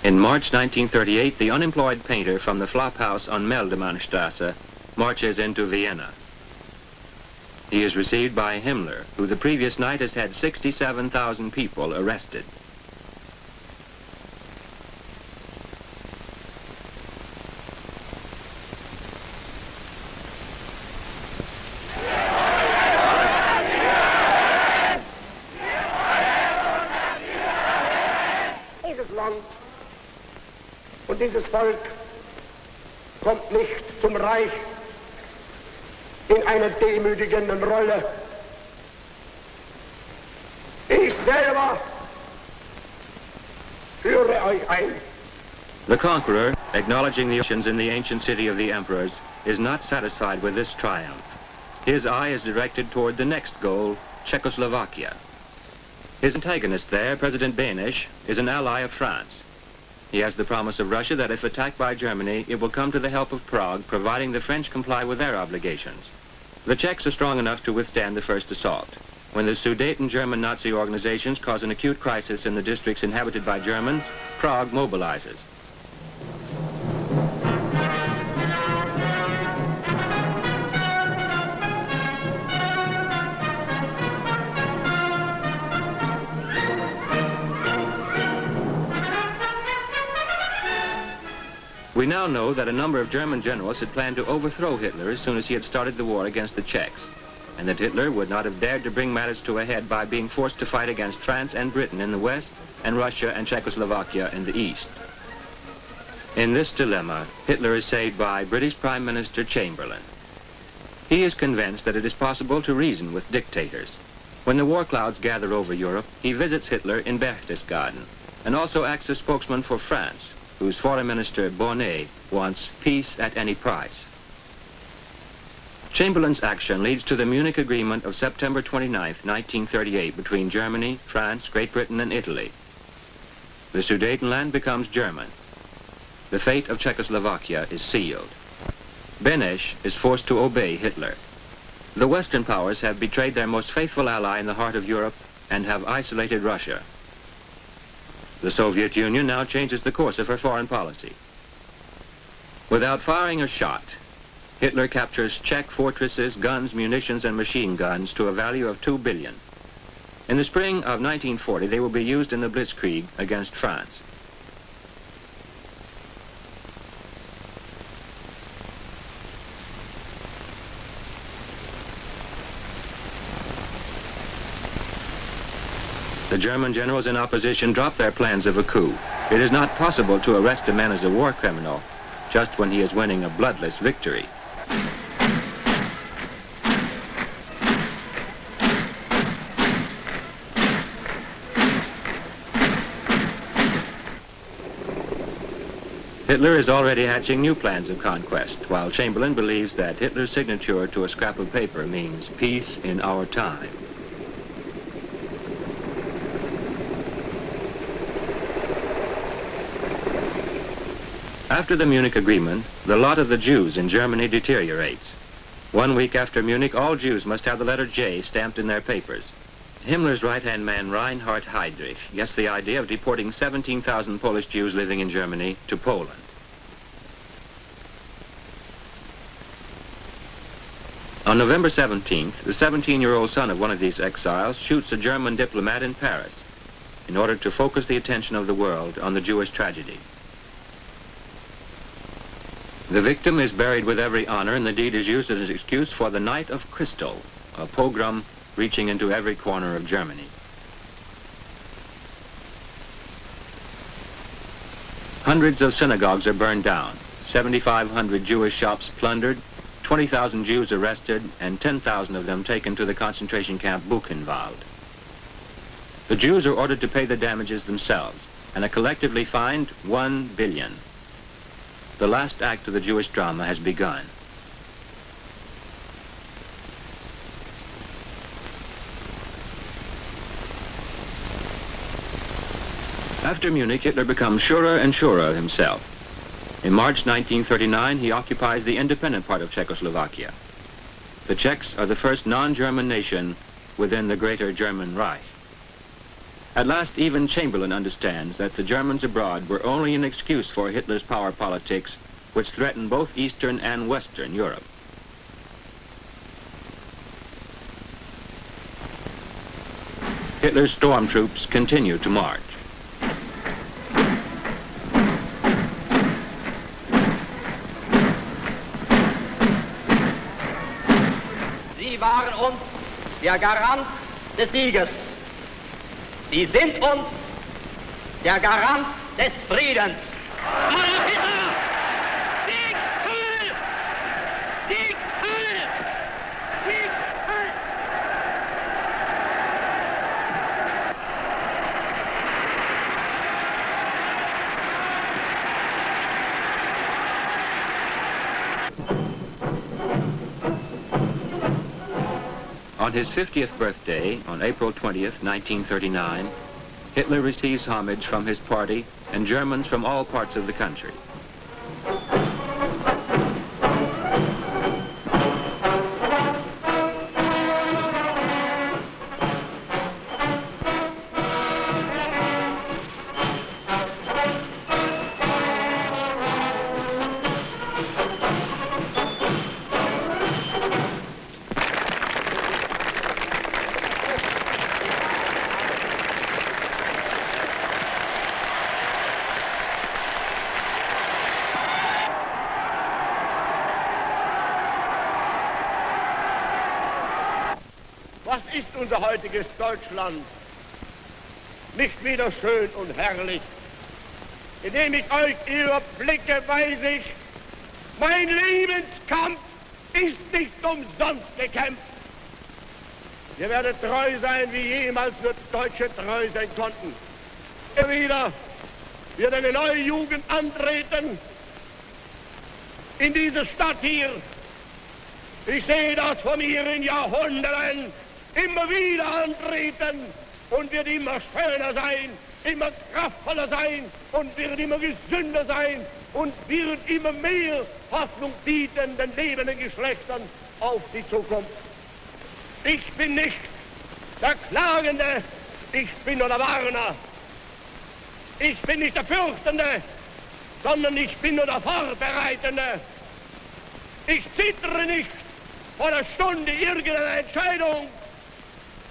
In March 1938, the unemployed painter from the Flophouse on Meldemannstrasse marches into Vienna. He is received by Himmler, who the previous night has had 67,000 people arrested. Und dieses Volk kommt nicht zum Reich in einer demütigenden Rolle. Ich selber führe euch ein. The conqueror, acknowledging the oceans in the ancient city of the emperors, is not satisfied with this triumph. His eye is directed toward the next goal, Czechoslovakia. His antagonist there, President Beneš, is an ally of France. He has the promise of Russia that if attacked by Germany, it will come to the help of Prague, providing the French comply with their obligations. The Czechs are strong enough to withstand the first assault. When the Sudeten German Nazi organizations cause an acute crisis in the districts inhabited by Germans, Prague mobilizes. We now know that a number of German generals had planned to overthrow Hitler as soon as he had started the war against the Czechs, and that Hitler would not have dared to bring matters to a head by being forced to fight against France and Britain in the west and Russia and Czechoslovakia in the east. In this dilemma, Hitler is saved by British Prime Minister Chamberlain. He is convinced that it is possible to reason with dictators. When the war clouds gather over Europe, he visits Hitler in Berchtesgaden and also acts as spokesman for France, whose foreign minister Bonnet wants peace at any price. Chamberlain's action leads to the Munich Agreement of September 29, 1938, between Germany, France, Great Britain, and Italy. The Sudetenland becomes German. The fate of Czechoslovakia is sealed. Beneš is forced to obey Hitler. The Western powers have betrayed their most faithful ally in the heart of Europe and have isolated Russia. The Soviet Union now changes the course of her foreign policy. Without firing a shot, Hitler captures Czech fortresses, guns, munitions, and machine guns to a value of $2 billion. In the spring of 1940, they will be used in the Blitzkrieg against France. The German generals in opposition drop their plans of a coup. It is not possible to arrest a man as a war criminal just when he is winning a bloodless victory. Hitler is already hatching new plans of conquest, while Chamberlain believes that Hitler's signature to a scrap of paper means peace in our time. After the Munich Agreement, the lot of the Jews in Germany deteriorates. 1 week after Munich, all Jews must have the letter J stamped in their papers. Himmler's right-hand man Reinhard Heydrich gets the idea of deporting 17,000 Polish Jews living in Germany to Poland. On November 17th, the 17-year-old son of one of these exiles shoots a German diplomat in Paris in order to focus the attention of the world on the Jewish tragedy. The victim is buried with every honor, and the deed is used as an excuse for the Night of Crystal, a pogrom reaching into every corner of Germany. Hundreds of synagogues are burned down, 7,500 Jewish shops plundered, 20,000 Jews arrested, and 10,000 of them taken to the concentration camp Buchenwald. The Jews are ordered to pay the damages themselves, and are collectively fined 1 billion. The last act of the Jewish drama has begun. After Munich, Hitler becomes surer and surer of himself. In March 1939, he occupies the independent part of Czechoslovakia. The Czechs are the first non-German nation within the Greater German Reich. At last, even Chamberlain understands that the Germans abroad were only an excuse for Hitler's power politics, which threatened both Eastern and Western Europe. Hitler's stormtroops continue to march. Sie waren uns der Garant des Sieges. Sie sind uns der Garant des Friedens. Adolf Hitler! Sieg Heil! Sieg Heil! Sieg Heil! On his 50th birthday, on April 20th, 1939, Hitler receives homage from his party and Germans from all parts of the country. Was ist unser heutiges Deutschland? Nicht wieder schön und herrlich. Indem ich euch überblicke, weiß ich, mein Lebenskampf ist nicht umsonst gekämpft. Ihr werdet treu sein, wie jemals nur Deutsche treu sein konnten. Immer wieder wird eine neue Jugend antreten in diese Stadt hier. Ich sehe das von mir in Jahrhunderten immer wieder antreten und wird immer schöner sein, immer kraftvoller sein und wird immer gesünder sein und wird immer mehr Hoffnung bieten den lebenden Geschlechtern auf die Zukunft. Ich bin nicht der Klagende, ich bin nur der Warner. Ich bin nicht der Fürchtende, sondern ich bin nur der Vorbereitende. Ich zittere nicht vor der Stunde irgendeiner Entscheidung,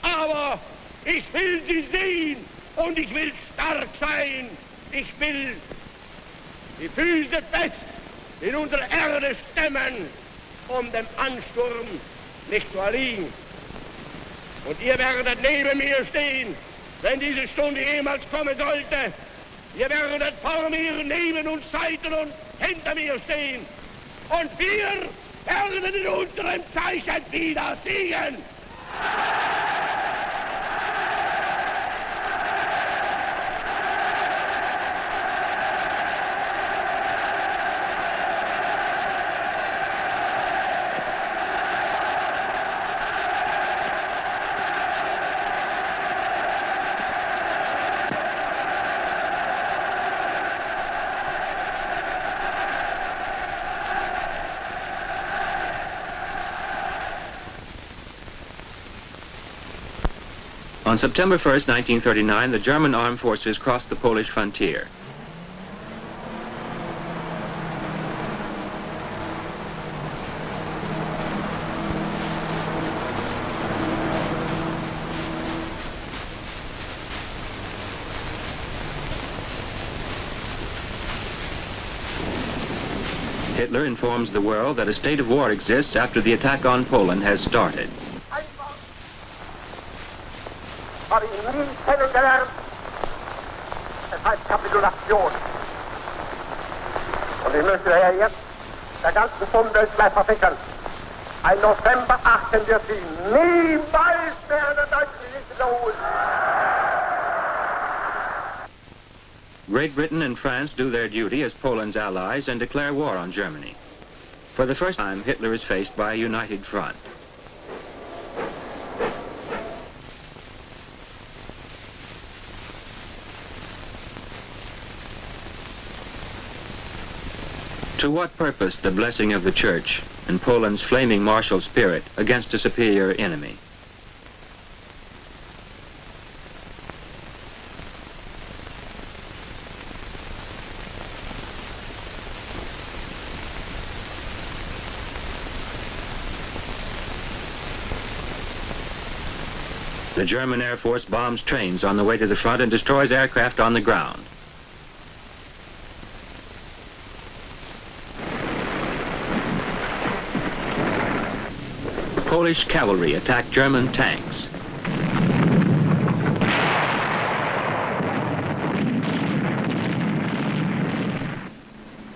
aber ich will sie sehen und ich will stark sein. Ich will die Füße fest in unsere Erde stemmen, um dem Ansturm nicht zu erliegen. Und ihr werdet neben mir stehen, wenn diese Stunde jemals kommen sollte. Ihr werdet vor mir, neben uns, Seiten und hinter mir stehen. Und wir werden in unserem Zeichen wieder siegen. On September 1st, 1939, the German armed forces crossed the Polish frontier. Hitler informs the world that a state of war exists after the attack on Poland has started. Habe ich nie kennengelernt. Es heißt Kapitulation. Und ich möchte daher jetzt der ganzen Bundeswehr versichern, ein November 18 wird sie niemals mehr in der deutschen Geschichte wiederholen. Great Britain and France do their duty as Poland's allies and declare war on Germany. For the first time, Hitler is faced by a united front. To what purpose the blessing of the Church and Poland's flaming martial spirit against a superior enemy? The German Air Force bombs trains on the way to the front and destroys aircraft on the ground. Polish cavalry attack German tanks.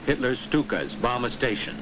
Hitler's Stukas bomb a station.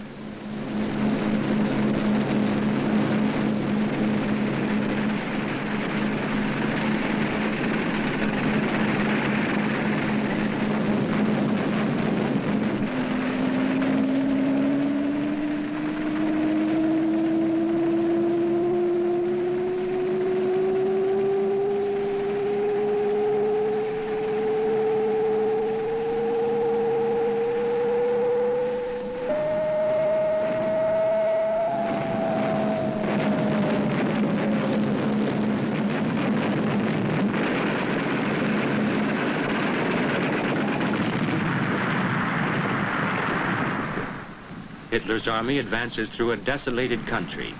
Hitler's army advances through a desolated country,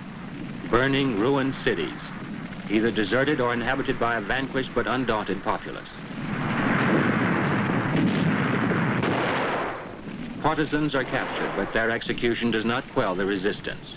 burning, ruined cities, either deserted or inhabited by a vanquished but undaunted populace. Partisans are captured, but their execution does not quell the resistance.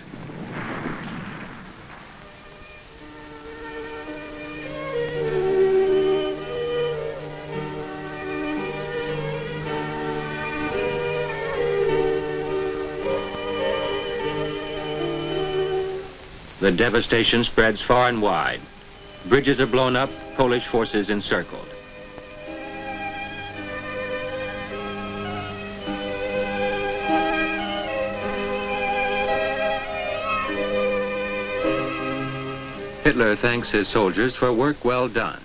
The devastation spreads far and wide. Bridges are blown up, Polish forces encircled. Hitler thanks his soldiers for work well done.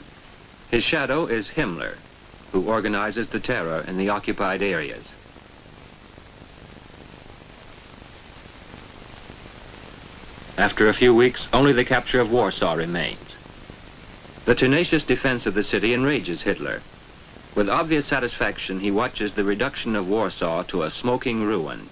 His shadow is Himmler, who organizes the terror in the occupied areas. After a few weeks, only the capture of Warsaw remains. The tenacious defense of the city enrages Hitler. With obvious satisfaction, he watches the reduction of Warsaw to a smoking ruin.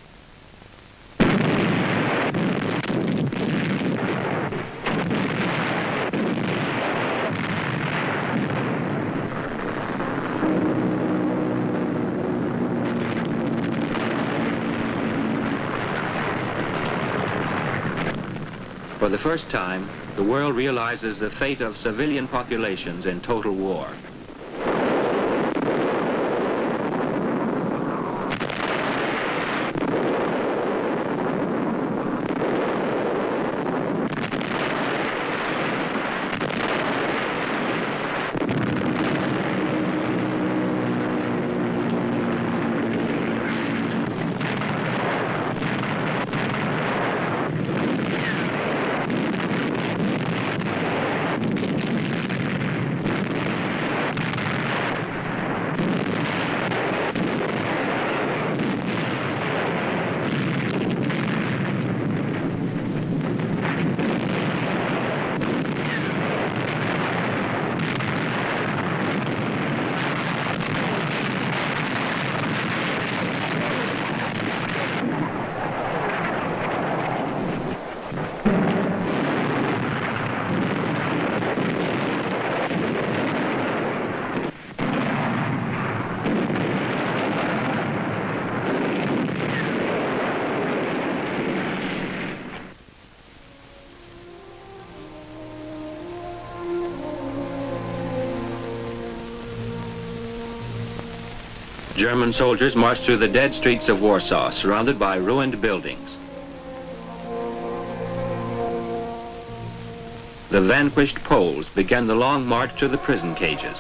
For the first time, the world realizes the fate of civilian populations in total war. German soldiers marched through the dead streets of Warsaw, surrounded by ruined buildings. The vanquished Poles began the long march to the prison cages.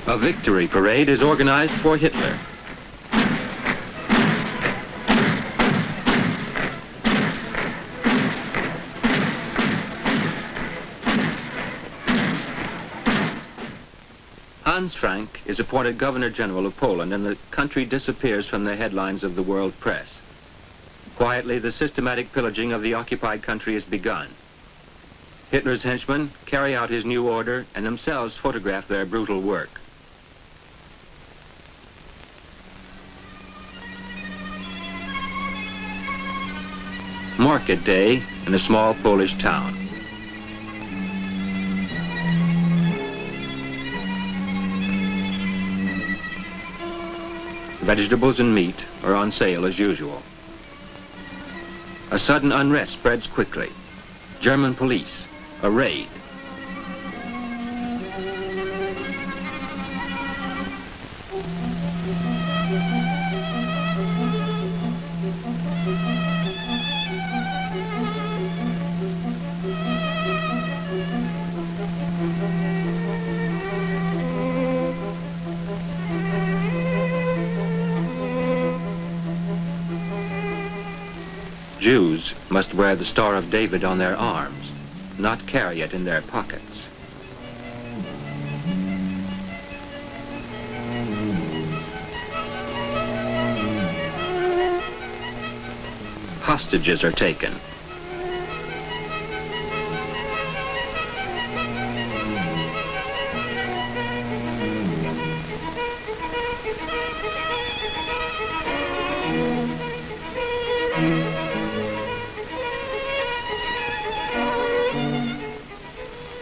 A victory parade is organized for Hitler. Hans Frank is appointed Governor General of Poland, and the country disappears from the headlines of the world press. Quietly, the systematic pillaging of the occupied country is begun. Hitler's henchmen carry out his new order and themselves photograph their brutal work. Market day in a small Polish town. Vegetables and meat are on sale as usual. A sudden unrest spreads quickly. German police, a raid. Jews must wear the Star of David on their arms, not carry it in their pockets. Hostages are taken.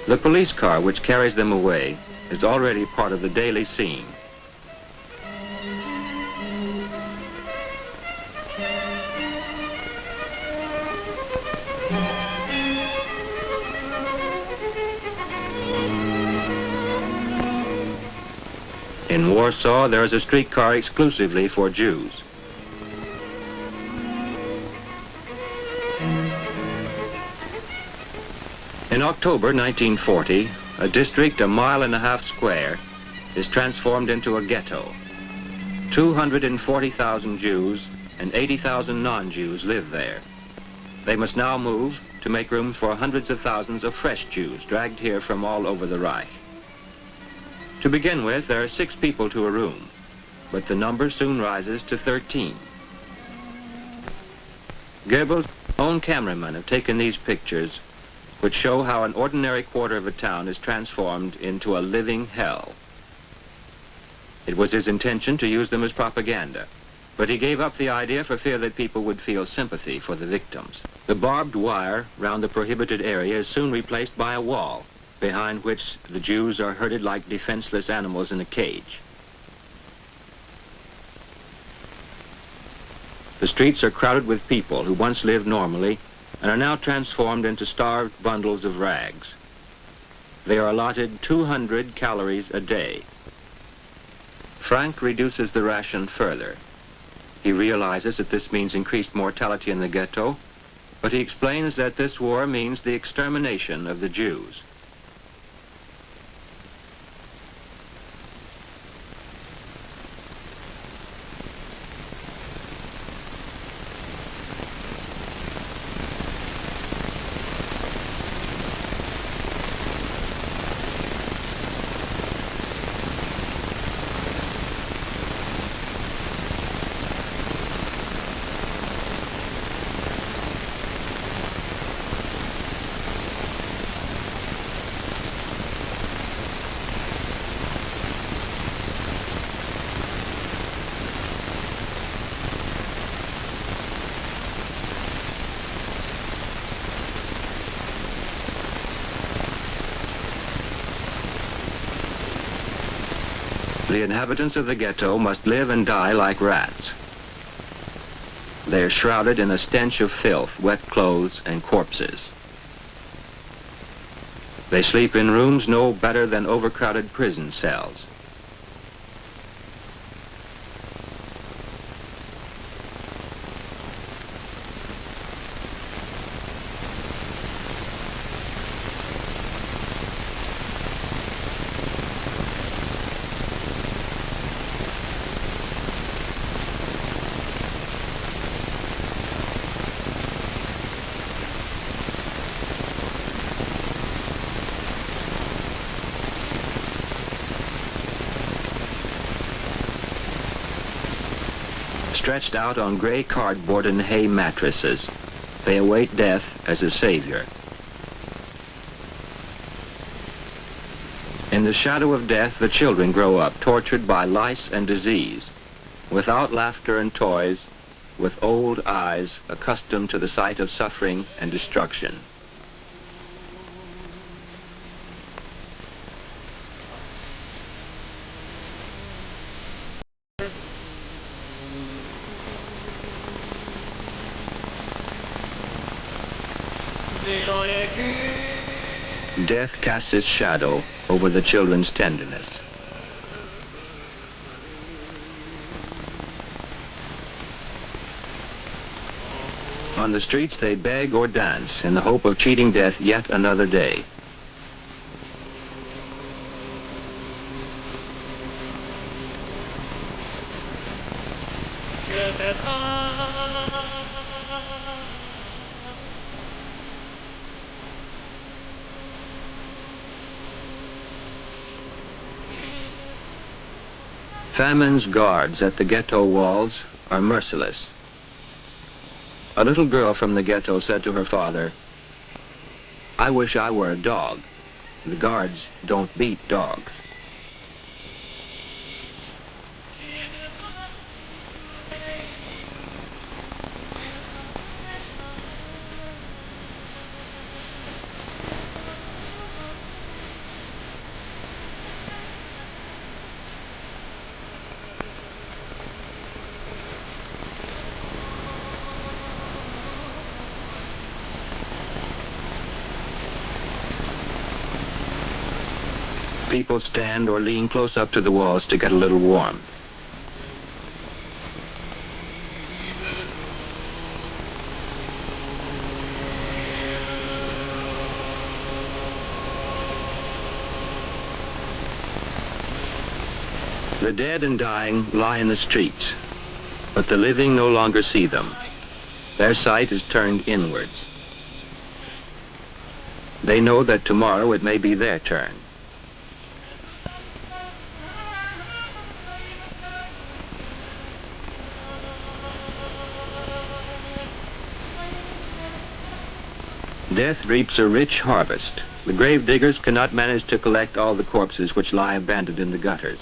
The police car which carries them away is already part of the daily scene. In Warsaw, there is a streetcar exclusively for Jews. In October 1940, a district a mile and a half square is transformed into a ghetto. 240,000 Jews and 80,000 non-Jews live there. They must now move to make room for hundreds of thousands of fresh Jews dragged here from all over the Reich. To begin with, there are 6 people to a room, but the number soon rises to 13. Goebbels' own cameramen have taken these pictures, which show how an ordinary quarter of a town is transformed into a living hell. It was his intention to use them as propaganda, but he gave up the idea for fear that people would feel sympathy for the victims. The barbed wire round the prohibited area is soon replaced by a wall, behind which the Jews are herded like defenseless animals in a cage. The streets are crowded with people who once lived normally and are now transformed into starved bundles of rags. They are allotted 200 calories a day. Frank reduces the ration further. He realizes that this means increased mortality in the ghetto, but he explains that this war means the extermination of the Jews. The inhabitants of the ghetto must live and die like rats. They are shrouded in a stench of filth, wet clothes, and corpses. They sleep in rooms no better than overcrowded prison cells. Stretched out on gray cardboard and hay mattresses, they await death as a savior. In the shadow of death, the children grow up, tortured by lice and disease, without laughter and toys, with old eyes accustomed to the sight of suffering and destruction. Death casts its shadow over the children's tenderness. On the streets they beg or dance in the hope of cheating death yet another day. Famine's guards at the ghetto walls are merciless. A little girl from the ghetto said to her father, "I wish I were a dog. The guards don't beat dogs." People stand or lean close up to the walls to get a little warm. The dead and dying lie in the streets, but the living no longer see them. Their sight is turned inwards. They know that tomorrow it may be their turn. Death reaps a rich harvest. The grave diggers cannot manage to collect all the corpses which lie abandoned in the gutters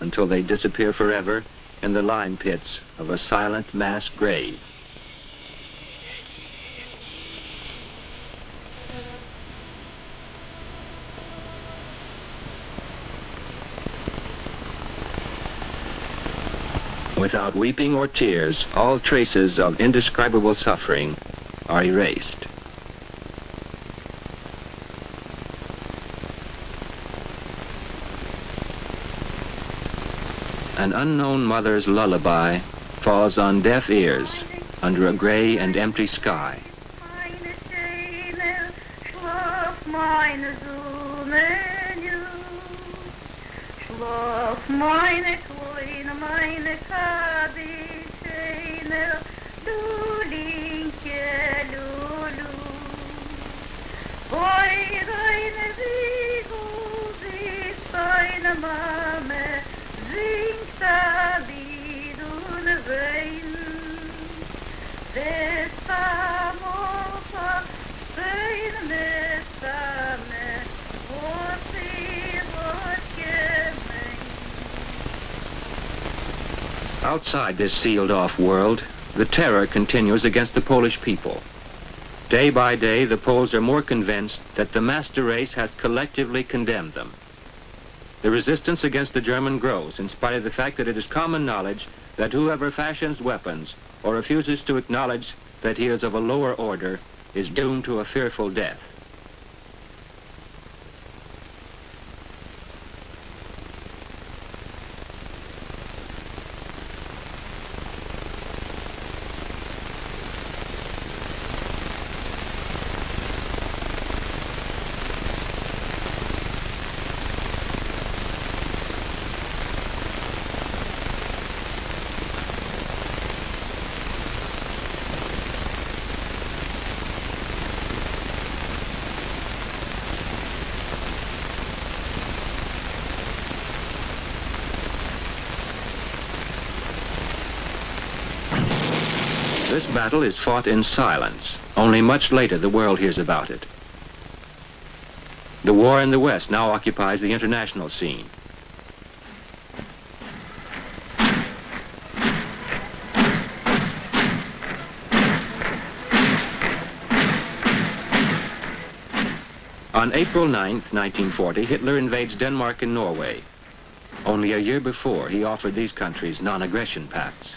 until they disappear forever in the lime pits of a silent mass grave. Without weeping or tears, all traces of indescribable suffering are erased. An unknown mother's lullaby falls on deaf ears under a gray and empty sky. Outside this sealed-off world, the terror continues against the Polish people. Day by day, the Poles are more convinced that the master race has collectively condemned them. The resistance against the German grows in spite of the fact that it is common knowledge that whoever fashions weapons or refuses to acknowledge that he is of a lower order is doomed to a fearful death. This battle is fought in silence. Only much later the world hears about it. The war in the West now occupies the international scene. On April 9th, 1940, Hitler invades Denmark and Norway. Only a year before, he offered these countries non-aggression pacts.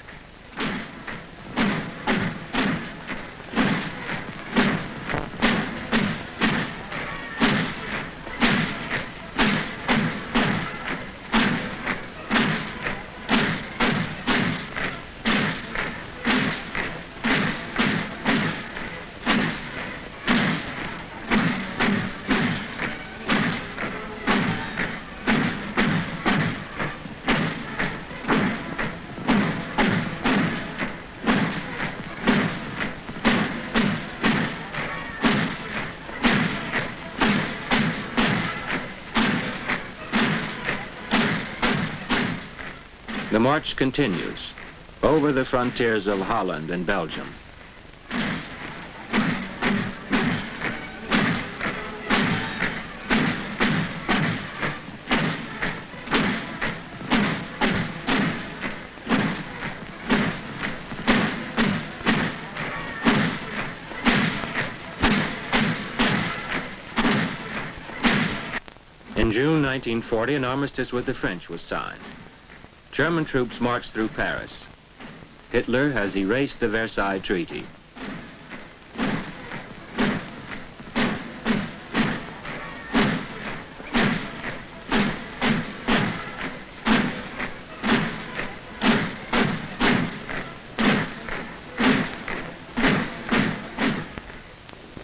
The march continues over the frontiers of Holland and Belgium. In June 1940, an armistice with the French was signed. German troops marched through Paris. Hitler has erased the Versailles Treaty.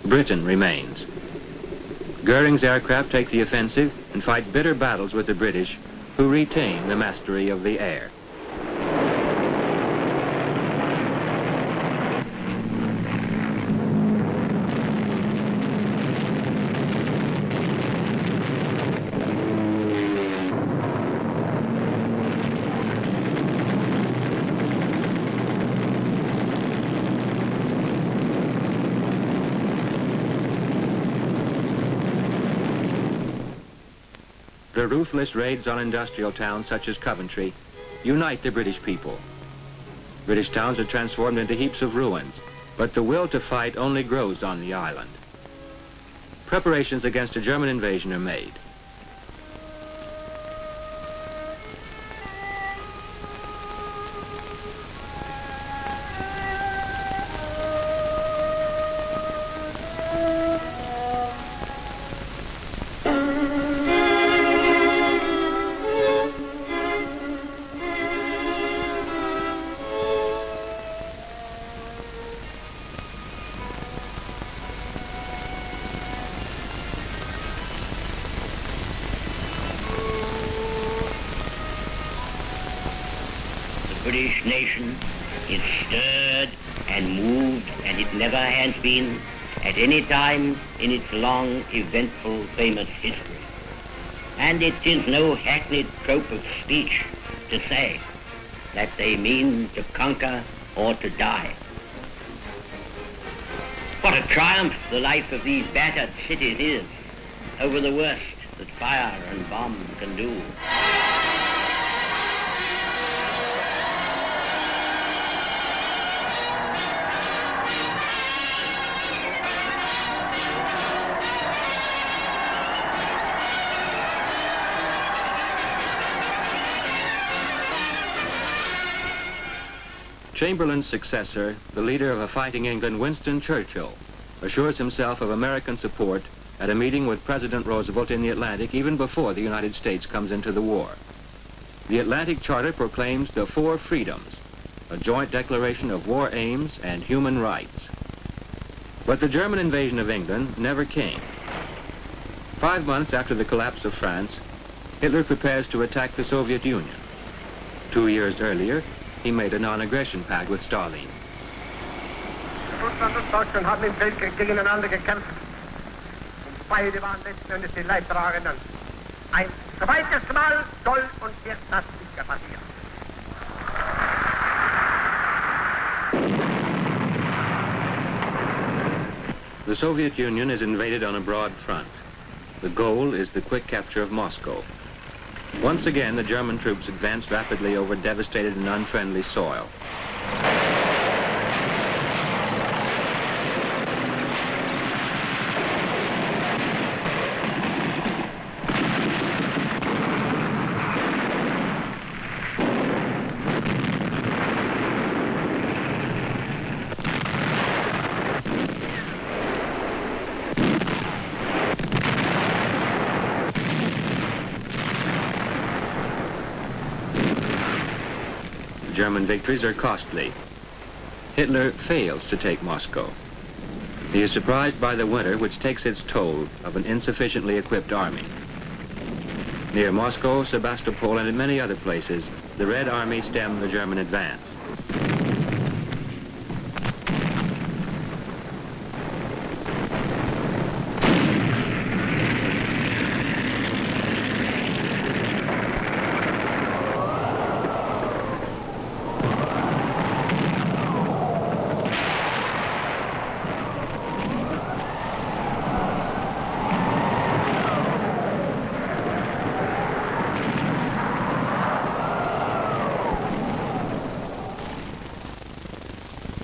Britain remains. Goering's aircraft take the offensive and fight bitter battles with the British, who retain the mastery of the air. The ruthless raids on industrial towns such as Coventry unite the British people. British towns are transformed into heaps of ruins, but the will to fight only grows on the island. Preparations against a German invasion are made. The British nation is stirred and moved, and it never has been at any time in its long, eventful, famous history. And it is no hackneyed trope of speech to say that they mean to conquer or to die. What a triumph the life of these battered cities is over the worst that fire and bomb can do. Chamberlain's successor, the leader of a fighting England, Winston Churchill, assures himself of American support at a meeting with President Roosevelt in the Atlantic even before the United States comes into the war. The Atlantic Charter proclaims the 4 freedoms, a joint declaration of war aims and human rights. But the German invasion of England never came. 5 months after the collapse of France, Hitler prepares to attack the Soviet Union. 2 years earlier, he made a non-aggression pact with Stalin. Russland und Deutschland haben im Weltkrieg gegeneinander gekämpft. Und beide waren letzten Endes die Leidtragenden. Ein zweites Mal soll uns jetzt das sicher passieren. The Soviet Union is invaded on a broad front. The goal is the quick capture of Moscow. Once again, the German troops advance rapidly over devastated and unfriendly soil. German victories are costly. Hitler fails to take Moscow. He is surprised by the winter, which takes its toll of an insufficiently equipped army. Near Moscow, Sebastopol, and in many other places, the Red Army stemmed the German advance.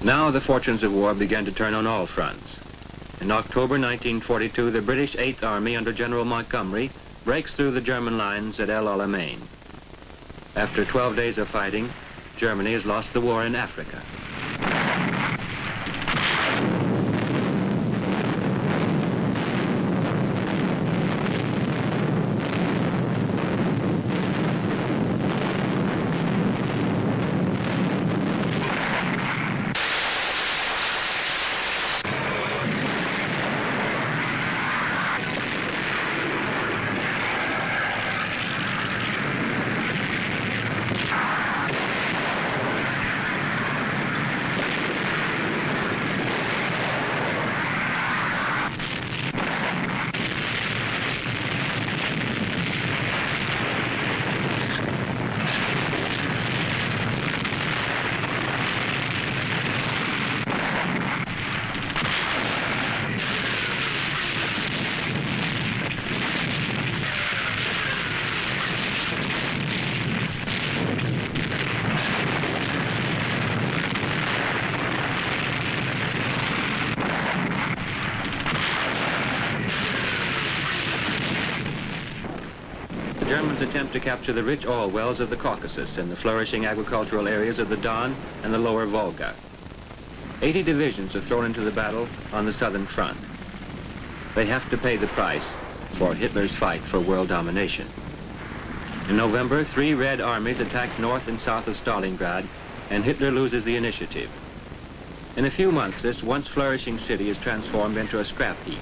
Now the fortunes of war began to turn on all fronts. In October 1942, the British 8th Army under General Montgomery breaks through the German lines at El Alamein. After 12 days of fighting, Germany has lost the war in Africa. Germans attempt to capture the rich oil wells of the Caucasus and the flourishing agricultural areas of the Don and the lower Volga. 80 divisions are thrown into the battle on the southern front. They have to pay the price for Hitler's fight for world domination. In November, 3 Red armies attacked north and south of Stalingrad, and Hitler loses the initiative. In a few months, this once flourishing city is transformed into a scrap heap.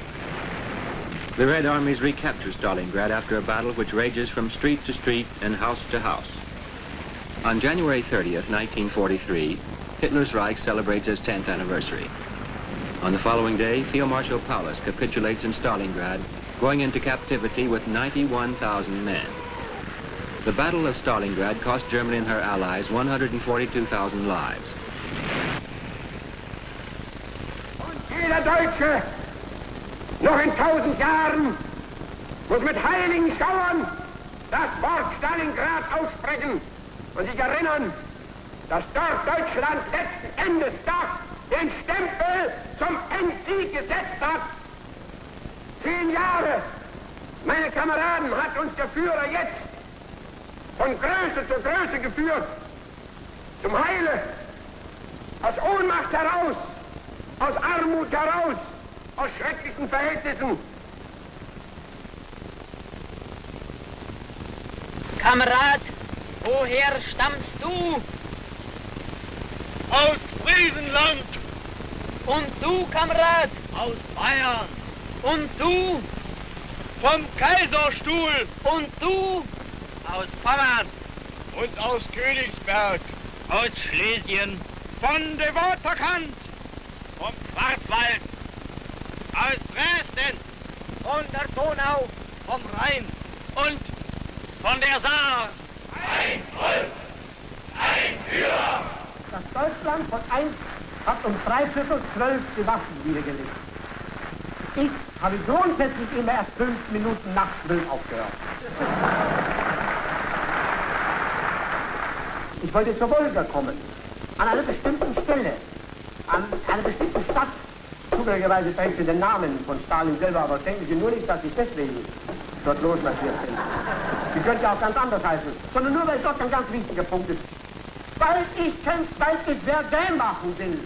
The Red armies recapture Stalingrad after a battle which rages from street to street and house to house. On January 30th, 1943, Hitler's Reich celebrates its 10th anniversary. On the following day, Field Marshal Paulus capitulates in Stalingrad, going into captivity with 91,000 men. The Battle of Stalingrad cost Germany and her allies 142,000 lives. Und jeder Deutsche noch in 1000 Jahren muss mit heiligen Schauern das Wort Stalingrad aussprechen und sich erinnern, dass dort Deutschland letzten Endes doch den Stempel zum Endsieg gesetzt hat. 10 Jahre, meine Kameraden, hat uns der Führer jetzt von Größe zu Größe geführt, zum Heile aus Ohnmacht heraus, aus Armut heraus, aus schrecklichen Verhältnissen. Kamerad, woher stammst du? Aus Friesenland. Und du, Kamerad? Aus Bayern. Und du? Vom Kaiserstuhl. Und du? Aus Pommern. Und aus Königsberg. Aus Schlesien. Von der Waterkant. Vom Schwarzwald. Aus Dresden. Von der Donau. Vom Rhein. Und von der Saar. Ein Volk, ein Führer. Das Deutschland von einst hat um 3/4 die Waffen niedergelegt. Ich habe grundsätzlich immer erst 5 Minuten nach 12 aufgehört. Ich wollte zur Wolga kommen, an einer bestimmten Stelle, an einer bestimmten Stadt. Zufälligerweise trägt sie den Namen von Stalin selber, aber denken Sie nur nicht, dass ich deswegen dort losmarschiert bin. Sie könnte ja auch ganz anders heißen, sondern nur, weil dort ein ganz wichtiger Punkt ist. Weil ich Verdammt machen will.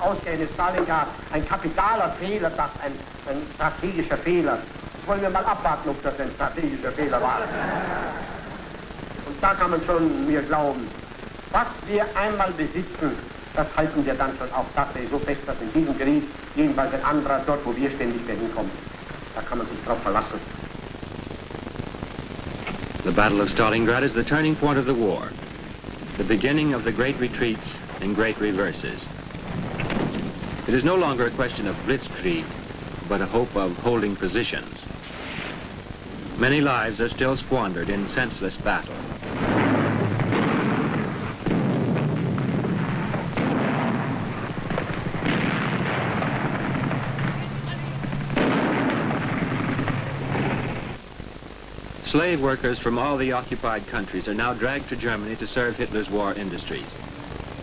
Ausgerechnet Stalin gab ein kapitaler Fehler, ein strategischer Fehler. Jetzt wollen wir mal abwarten, ob das ein strategischer Fehler war. Und da kann man schon mir glauben, was wir einmal besitzen, das halten wir dann schon auch tatsächlich so fest, dass in diesem Krieg jedenfalls ein anderer dort, wo wir ständig hinkommt. Da kann man sich drauf verlassen. The Battle of Stalingrad is the turning point of the war, the beginning of the great retreats and great reverses. It is no longer a question of blitzkrieg, but a hope of holding positions. Many lives are still squandered in senseless battle. Slave workers from all the occupied countries are now dragged to Germany to serve Hitler's war industries.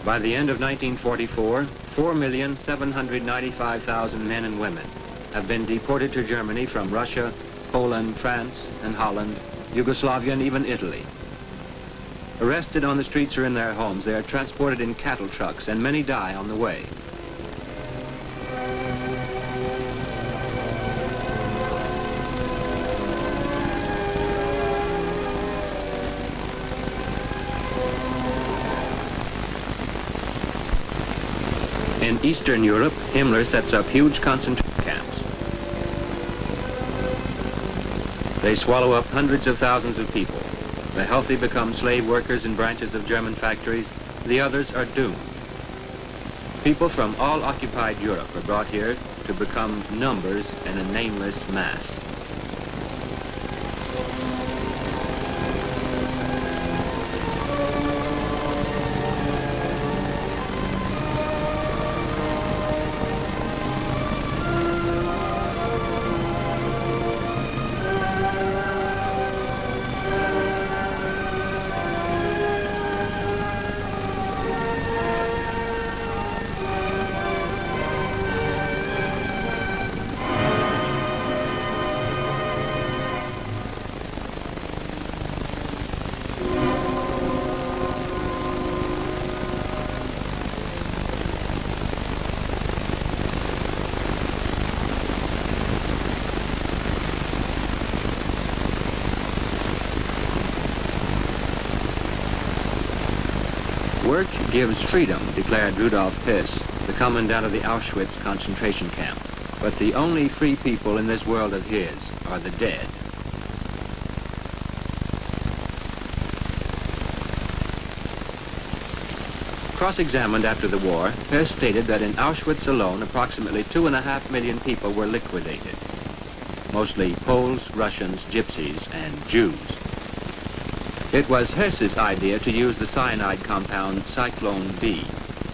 By the end of 1944, 4,795,000 men and women have been deported to Germany from Russia, Poland, France, and Holland, Yugoslavia, and even Italy. Arrested on the streets or in their homes, they are transported in cattle trucks, and many die on the way. In Eastern Europe, Himmler sets up huge concentration camps. They swallow up hundreds of thousands of people. The healthy become slave workers in branches of German factories. The others are doomed. People from all occupied Europe are brought here to become numbers in a nameless mass. Work gives freedom, declared Rudolf Hess, the commandant of the Auschwitz concentration camp. But the only free people in this world of his are the dead. Cross-examined after the war, Hess stated that in Auschwitz alone, approximately 2.5 million people were liquidated. Mostly Poles, Russians, Gypsies, and Jews. It was Hess's idea to use the cyanide compound Cyclone B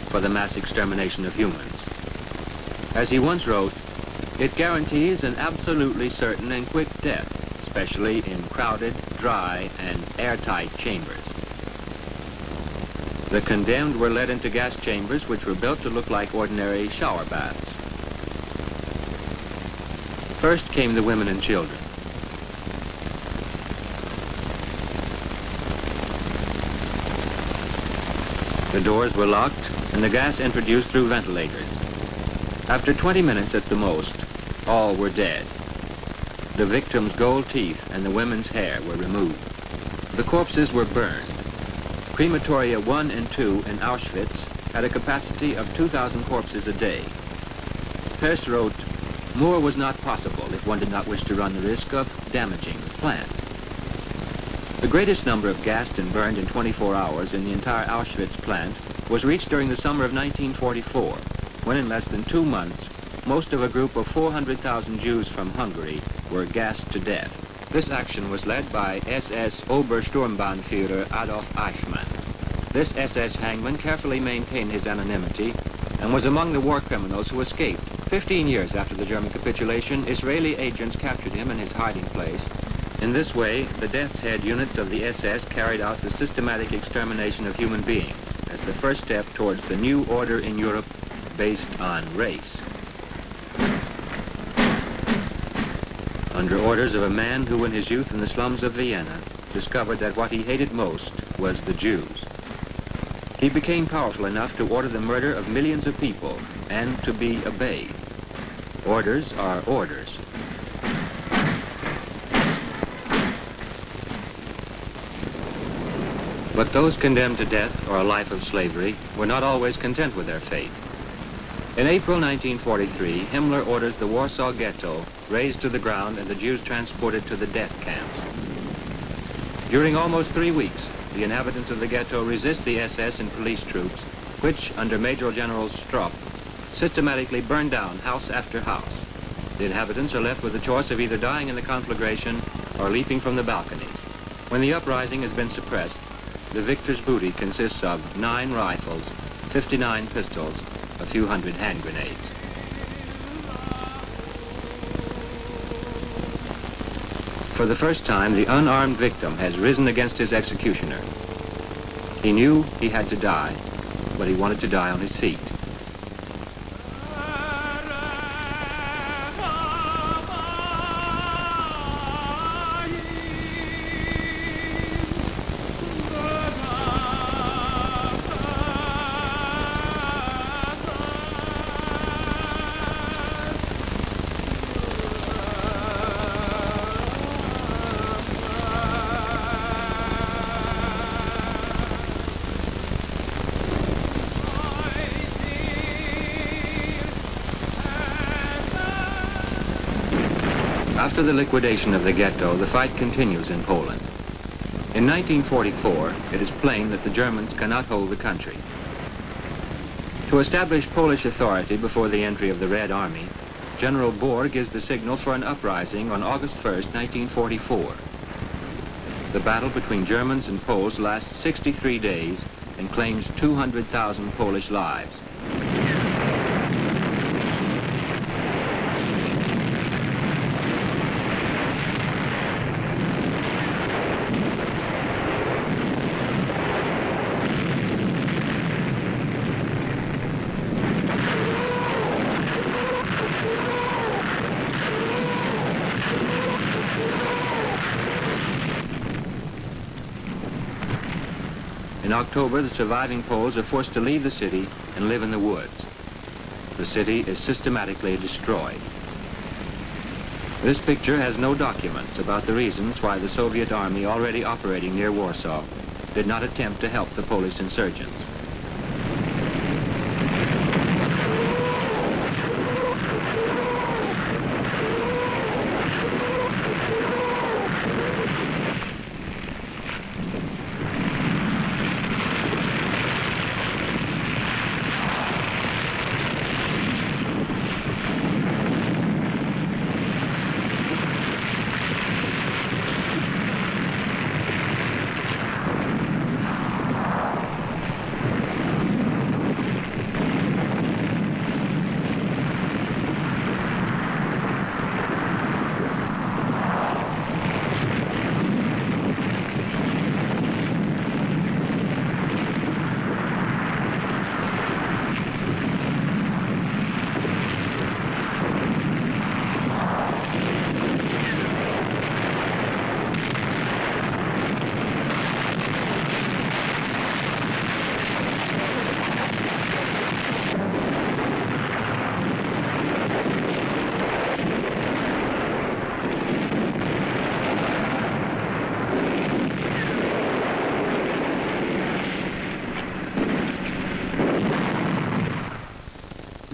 for the mass extermination of humans. As he once wrote, it guarantees an absolutely certain and quick death, especially in crowded, dry, and airtight chambers. The condemned were led into gas chambers which were built to look like ordinary shower baths. First came the women and children. The doors were locked and the gas introduced through ventilators. After 20 minutes at the most, all were dead. The victims' gold teeth and the women's hair were removed. The corpses were burned. Crematoria 1 and 2 in Auschwitz had a capacity of 2,000 corpses a day. Peirce wrote, "More was not possible if one did not wish to run the risk of damaging the plant." The greatest number of gassed and burned in 24 hours in the entire Auschwitz plant was reached during the summer of 1944, when in less than 2 months, most of a group of 400,000 Jews from Hungary were gassed to death. This action was led by SS Obersturmbannführer Adolf Eichmann. This SS hangman carefully maintained his anonymity and was among the war criminals who escaped. 15 years after the German capitulation, Israeli agents captured him in his hiding place. In this way, the Death's Head units of the SS carried out the systematic extermination of human beings as the first step towards the new order in Europe based on race. Under orders of a man who in his youth in the slums of Vienna discovered that what he hated most was the Jews. He became powerful enough to order the murder of millions of people and to be obeyed. Orders are orders. But those condemned to death or a life of slavery were not always content with their fate. In April 1943, Himmler orders the Warsaw Ghetto razed to the ground and the Jews transported to the death camps. During almost 3 weeks, the inhabitants of the ghetto resist the SS and police troops, which, under Major General Stropp, systematically burn down house after house. The inhabitants are left with the choice of either dying in the conflagration or leaping from the balconies. When the uprising has been suppressed, the victor's booty consists of 9 rifles, 59 pistols, a few hundred hand grenades. For the first time, the unarmed victim has risen against his executioner. He knew he had to die, but he wanted to die on his feet. After the liquidation of the ghetto, the fight continues in Poland. In 1944, it is plain that the Germans cannot hold the country. To establish Polish authority before the entry of the Red Army, General Bohr gives the signal for an uprising on August 1st, 1944. The battle between Germans and Poles lasts 63 days and claims 200,000 Polish lives. In October, the surviving Poles are forced to leave the city and live in the woods. The city is systematically destroyed. This picture has no documents about the reasons why the Soviet army already operating near Warsaw did not attempt to help the Polish insurgents.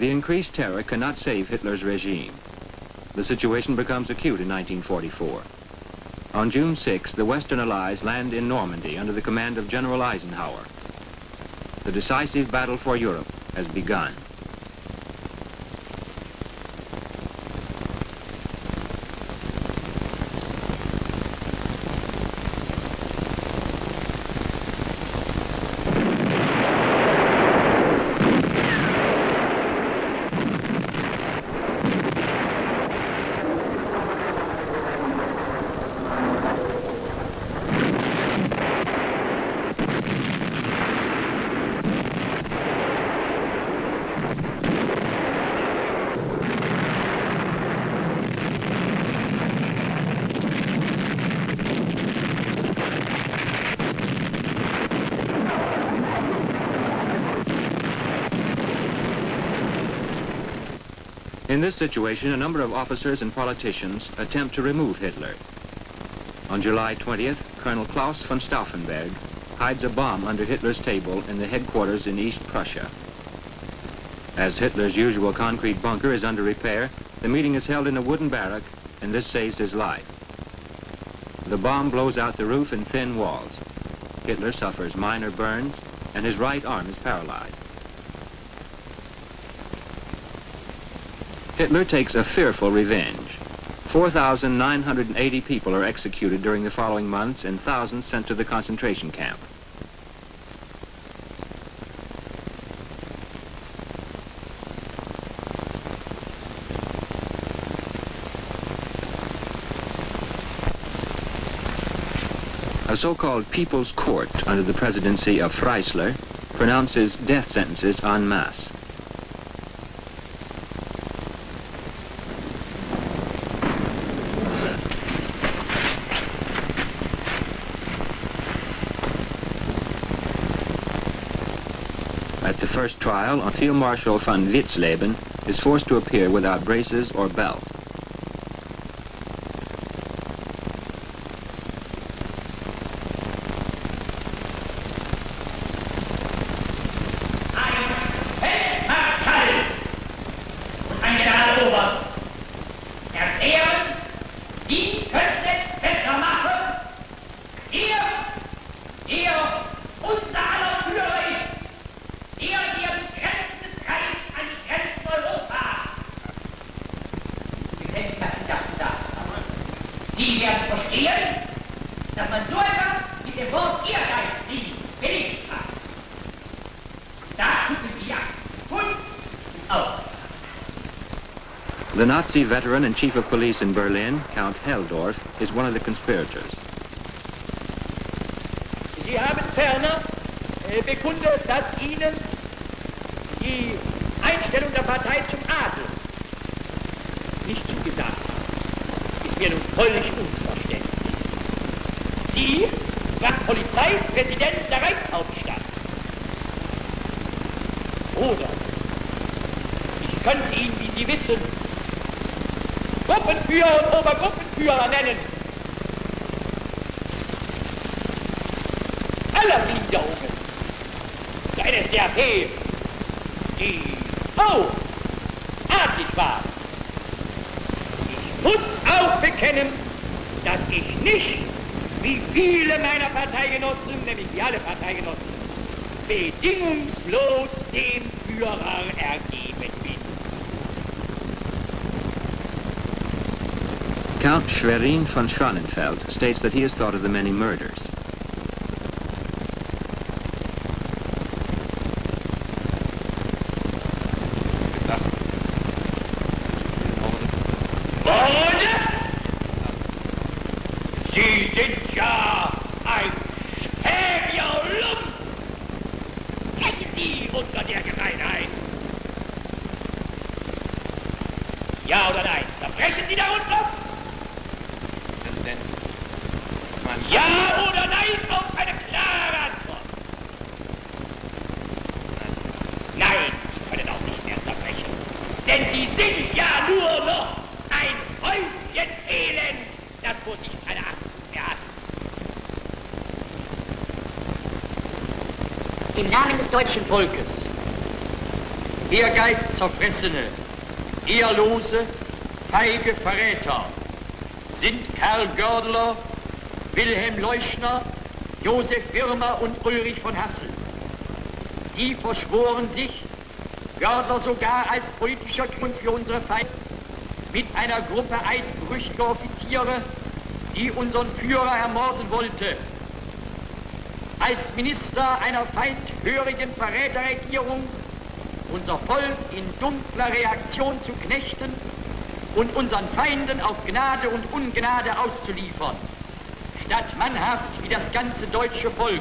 The increased terror cannot save Hitler's regime. The situation becomes acute in 1944. On June 6, the Western Allies land in Normandy under the command of General Eisenhower. The decisive battle for Europe has begun. In this situation, a number of officers and politicians attempt to remove Hitler. On July 20th, Colonel Klaus von Stauffenberg hides a bomb under Hitler's table in the headquarters in East Prussia. As Hitler's usual concrete bunker is under repair, the meeting is held in a wooden barrack, and this saves his life. The bomb blows out the roof and thin walls. Hitler suffers minor burns, and his right arm is paralyzed. Hitler takes a fearful revenge. 4,980 people are executed during the following months and thousands sent to the concentration camp. A so-called People's Court under the presidency of Freisler pronounces death sentences en masse. At the first trial, Field Marshal von Witzleben is forced to appear without braces or belt. Die werden verstehen, dass man so etwas mit dem Wort Ehrgeiz nie belegt hat. Dazu sind die Jagd und auf. The Nazi veteran and chief of police in Berlin, Count Helldorf, is one of the conspirators. Sie haben ferner bekundet, dass Ihnen die Einstellung der Partei zum Adel nicht zugesagt hat. Ist mir nun völlig unverständlich. Sie waren Polizeipräsident der Reichshauptstadt. Oder ich könnte ihn, wie Sie wissen, Gruppenführer und Obergruppenführer nennen. Aller Gliederungen zu einer SRP, die auch adlig war. Ich muss auch bekennen, dass ich nicht, wie viele meiner Parteigenossen, nämlich wie alle Parteigenossen, bedingungslos dem Führer ergeben bin. Count Schwerin von Schwanenfeld states that he has thought of the many murders. Sie sind ja ein schäbiger Lump! Sprechen Sie unter der Gemeinheit! Ja oder nein? Verbrechen Sie darunter? Präsident. Ja oder nein auf eine klare Antwort? Nein, Sie können auch nicht mehr zerbrechen. Denn Sie sind ja nur noch ein Häufchen Elend, das vor sich keine Achtung mehr hat. Im Namen des deutschen Volkes Ehrgeiz zerfressene, ehrlose, feige Verräter sind Karl Gördeler, Wilhelm Leuschner, Josef Wirmer und Ulrich von Hassel. Sie verschworen sich, Gördeler sogar als politischer Grund für unsere Feinde, mit einer Gruppe eidbrüchiger Offiziere, die unseren Führer ermorden wollte. Als Minister einer feindhörigen Verräterregierung unser Volk in dunkler Reaktion zu knechten und unseren Feinden auf Gnade und Ungnade auszuliefern. Statt mannhaft wie das ganze deutsche Volk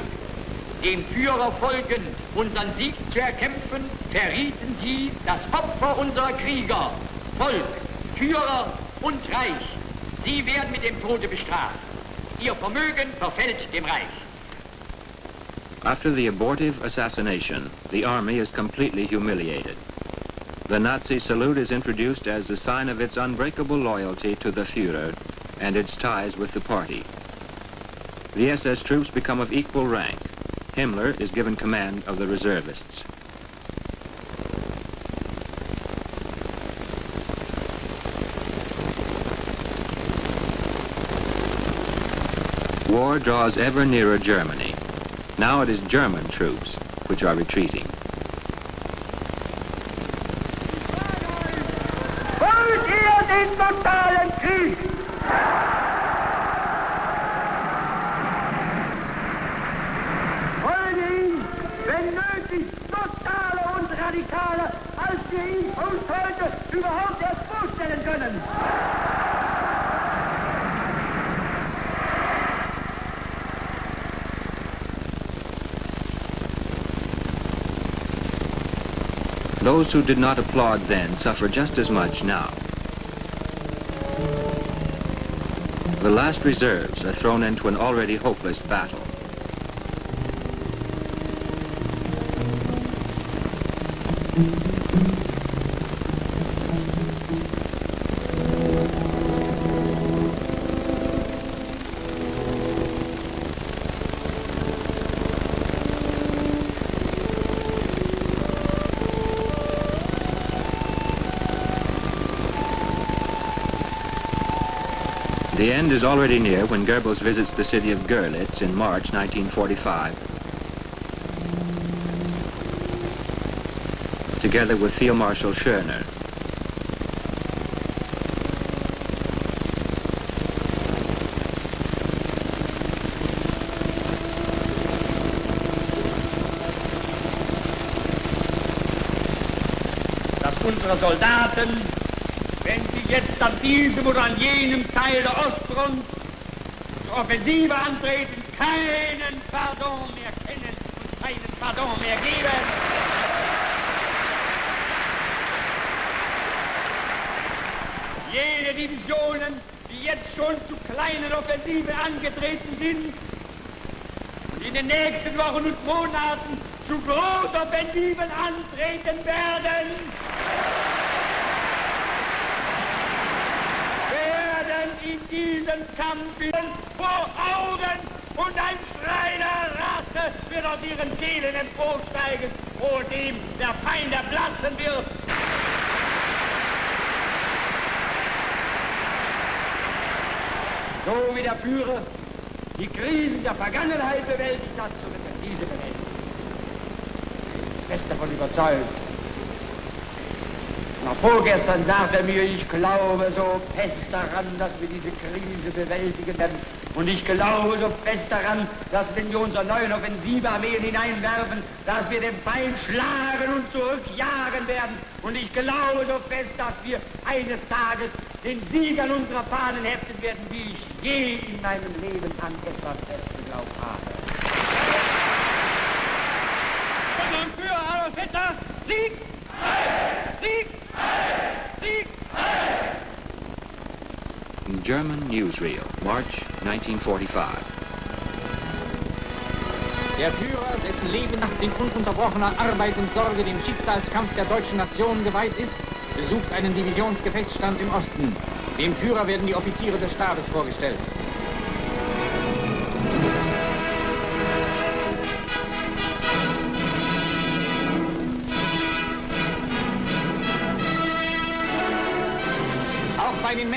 dem Führer folgend unseren Sieg zu erkämpfen, verrieten sie das Opfer unserer Krieger, Volk, Führer und Reich. Sie werden mit dem Tode bestraft. Ihr Vermögen verfällt dem Reich. After the abortive assassination, the army is completely humiliated. The Nazi salute is introduced as a sign of its unbreakable loyalty to the Führer and its ties with the party. The SS troops become of equal rank. Himmler is given command of the reservists. War draws ever nearer Germany. Now it is German troops which are retreating. Wollt ihr den totalen Krieg? Wollen wir ihn, wenn nötig, totaler und radikaler, als wir ihn uns heute überhaupt erst vorstellen können? Those who did not applaud then suffer just as much now. The last reserves are thrown into an already hopeless battle. The end is already near when Goebbels visits the city of Görlitz in March 1945, together with Field Marshal Schörner. Dass unsere Soldaten, wenn sie jetzt an diesem oder an jenem Teil der Ostfront zur Offensive antreten, keinen Pardon mehr kennen und keinen Pardon mehr geben. Jene Divisionen, die jetzt schon zu kleinen Offensiven angetreten sind und in den nächsten Wochen und Monaten zu Großoffensiven antreten werden, in diesem Kampf vor Augen und ein Schrei der Rache wird aus ihren Seelen emporsteigen, vor dem der Feind erblassen wird. So wie der Führer die Krisen der Vergangenheit bewältigt hat, so wird er diese bewältigen. Ich bin fest davon überzeugt. Noch vorgestern sagte er mir, ich glaube so fest daran, dass wir diese Krise bewältigen werden. Und ich glaube so fest daran, dass wenn wir unsere neuen Offensivarmeen hineinwerfen, dass wir den Feind schlagen und zurückjagen werden. Und ich glaube so fest, dass wir eines Tages den Sieg an unserer Fahnen heften werden, wie ich je in meinem Leben an etwas fest geglaubt habe. Und für Adolf Hitler, Sieg! Sieg! Sieg! German newsreel, March 1945. Der Führer, dessen Leben nach in ununterbrochener Arbeit und Sorge dem Schicksalskampf der deutschen Nation geweiht ist, besucht einen Divisionsgefechtsstand im Osten. Dem Führer werden die Offiziere des Stabes vorgestellt.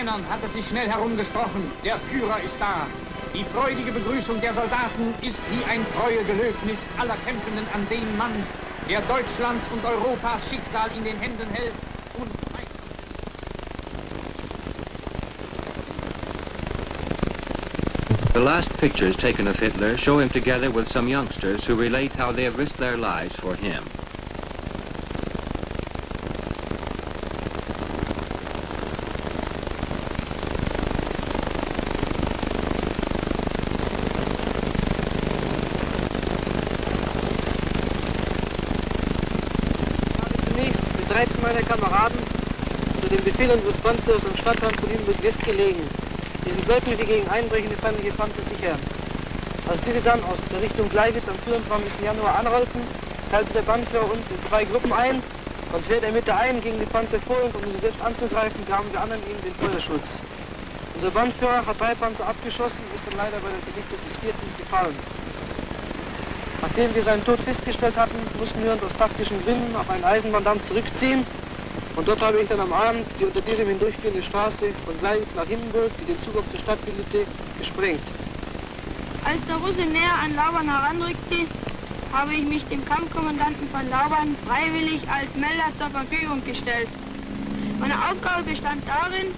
Männern hat es sich schnell herumgesprochen, der Führer ist da. Die freudige Begrüßung der Soldaten ist wie ein treue Gelöbnis aller Kämpfenden an den Mann, der Deutschlands und Europas Schicksal in den Händen hält und The last pictures taken of Hitler show him together with some youngsters who relate how they have risked their lives for him. Mit 13 meiner Kameraden unter dem Befehl unseres Panzers am Stadtrand von Lüneburg West gelegen. Wir sind deutlich gegen einbrechende feindliche Panzer sicher. Als diese dann aus der Richtung Gleiwitz am 24. Januar anrollten, teilte der Bandführer uns in 2 Gruppen ein und quer der Mitte ein gegen die Panzer vor uns, um sie selbst anzugreifen, gaben wir anderen ihnen den Feuerschutz. Unser Bandführer hat 3 Panzer abgeschossen, ist dann leider bei der Vernichtung des 4. gefallen. Nachdem wir seinen Tod festgestellt hatten, mussten wir uns aus taktischen Gründen auf einen Eisenbahndamm zurückziehen. Und dort habe ich dann am Abend die unter diesem hindurchgehende Straße von Gleiwitz nach Hindenburg, die den Zugang zur Stadt bildete, gesprengt. Als der Russe näher an Lauban heranrückte, habe ich mich dem Kampfkommandanten von Lauban freiwillig als Melder zur Verfügung gestellt. Meine Aufgabe bestand darin,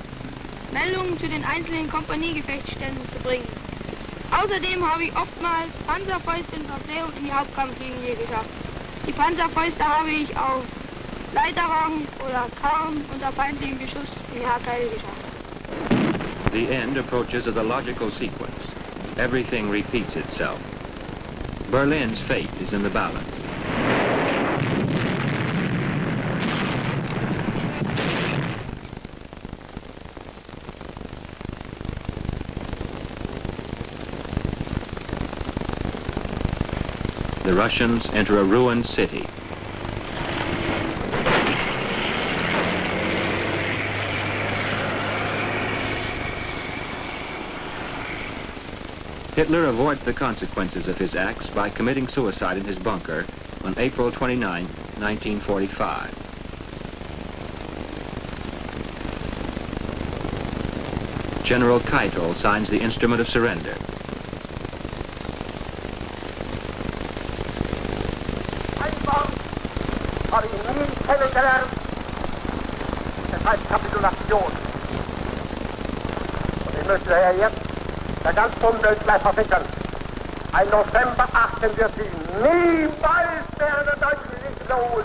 Meldungen zu den einzelnen Kompaniegefechtsständen zu bringen. Außerdem habe ich oftmals Panzerfäuste und Verpflegung in die Hauptkampflinie geschafft. Die Panzerfäuste habe ich auf Leiterwagen oder Karren unter feindlichem Beschuss in die Haarkeile geschafft. The end approaches as a logical sequence. Everything repeats itself. Berlin's fate is in the balance. The Russians enter a ruined city. Hitler avoids the consequences of his acts by committing suicide in his bunker on April 29, 1945. General Keitel signs the instrument of surrender. Einfach habe ich nie kennengelernt. Es heißt Kapitulation. Und ich möchte daher jetzt der ganz Umwelt gleich versichern. Ein November 48, niemals werden der Deutsche nicht los.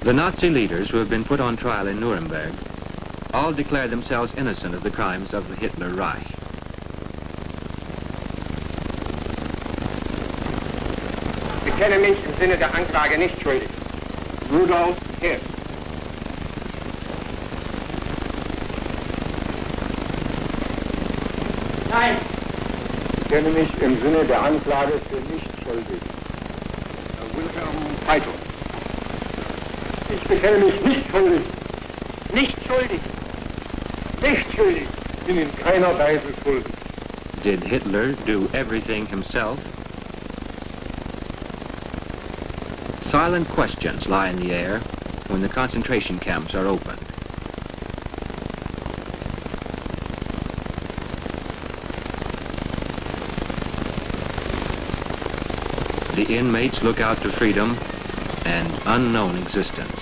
The Nazi leaders who have been put on trial in Nuremberg all declare themselves innocent of the crimes of the Hitler Reich. Ich bekenne mich im Sinne der Anklage nicht schuldig. Rudolf Hess. Nein! Ich bekenne mich im Sinne der Anklage für nicht schuldig. Wilhelm Keitel. Ich bekenne mich nicht schuldig. Nicht schuldig. Nicht schuldig. Ich bin in keiner Weise schuldig. Did Hitler do everything himself? Silent questions lie in the air when the concentration camps are opened. The inmates look out to freedom and unknown existence.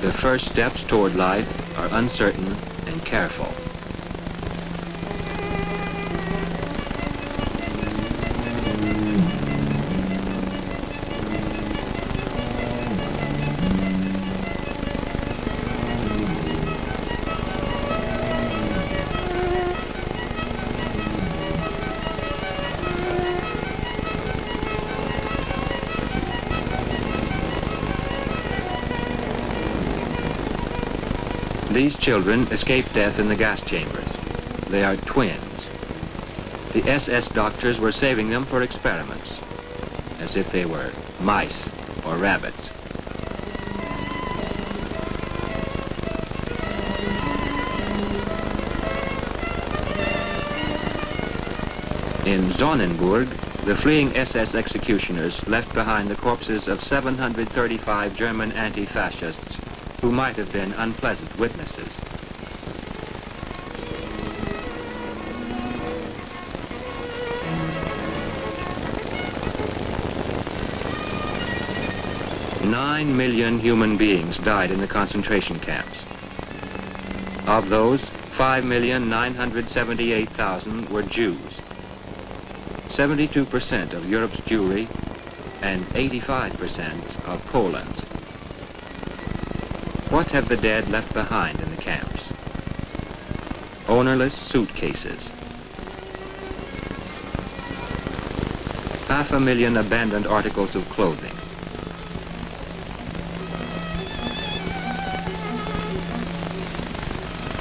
The first steps toward life are uncertain and careful. These children escaped death in the gas chambers. They are twins. The SS doctors were saving them for experiments, as if they were mice or rabbits. In Sonnenburg, the fleeing SS executioners left behind the corpses of 735 German anti-fascists who might have been unpleasant witnesses. Nine million human beings died in the concentration camps. Of those, 5,978,000 were Jews. 72% of Europe's Jewry and 85% of Poland's. What have the dead left behind in the camps? Ownerless suitcases. 500,000 abandoned articles of clothing.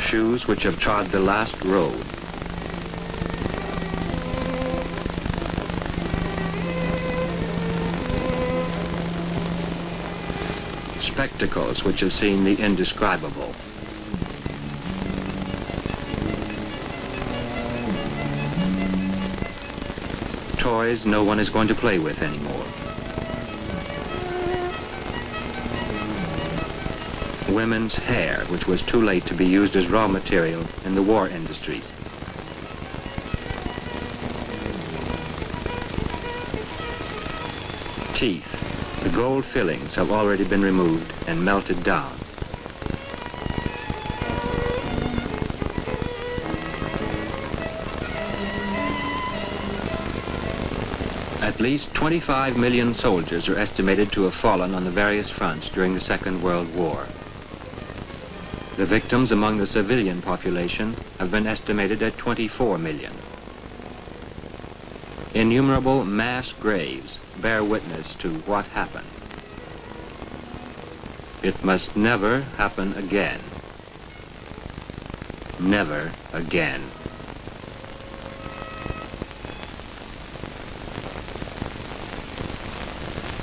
Shoes which have trod the last road. Spectacles which have seen the indescribable. Toys no one is going to play with anymore. Women's hair, which was too late to be used as raw material in the war industries. Teeth. The gold fillings have already been removed and melted down. At least 25 million soldiers are estimated to have fallen on the various fronts during the Second World War. The victims among the civilian population have been estimated at 24 million. Innumerable mass graves bear witness to what happened. It must never happen again. Never again.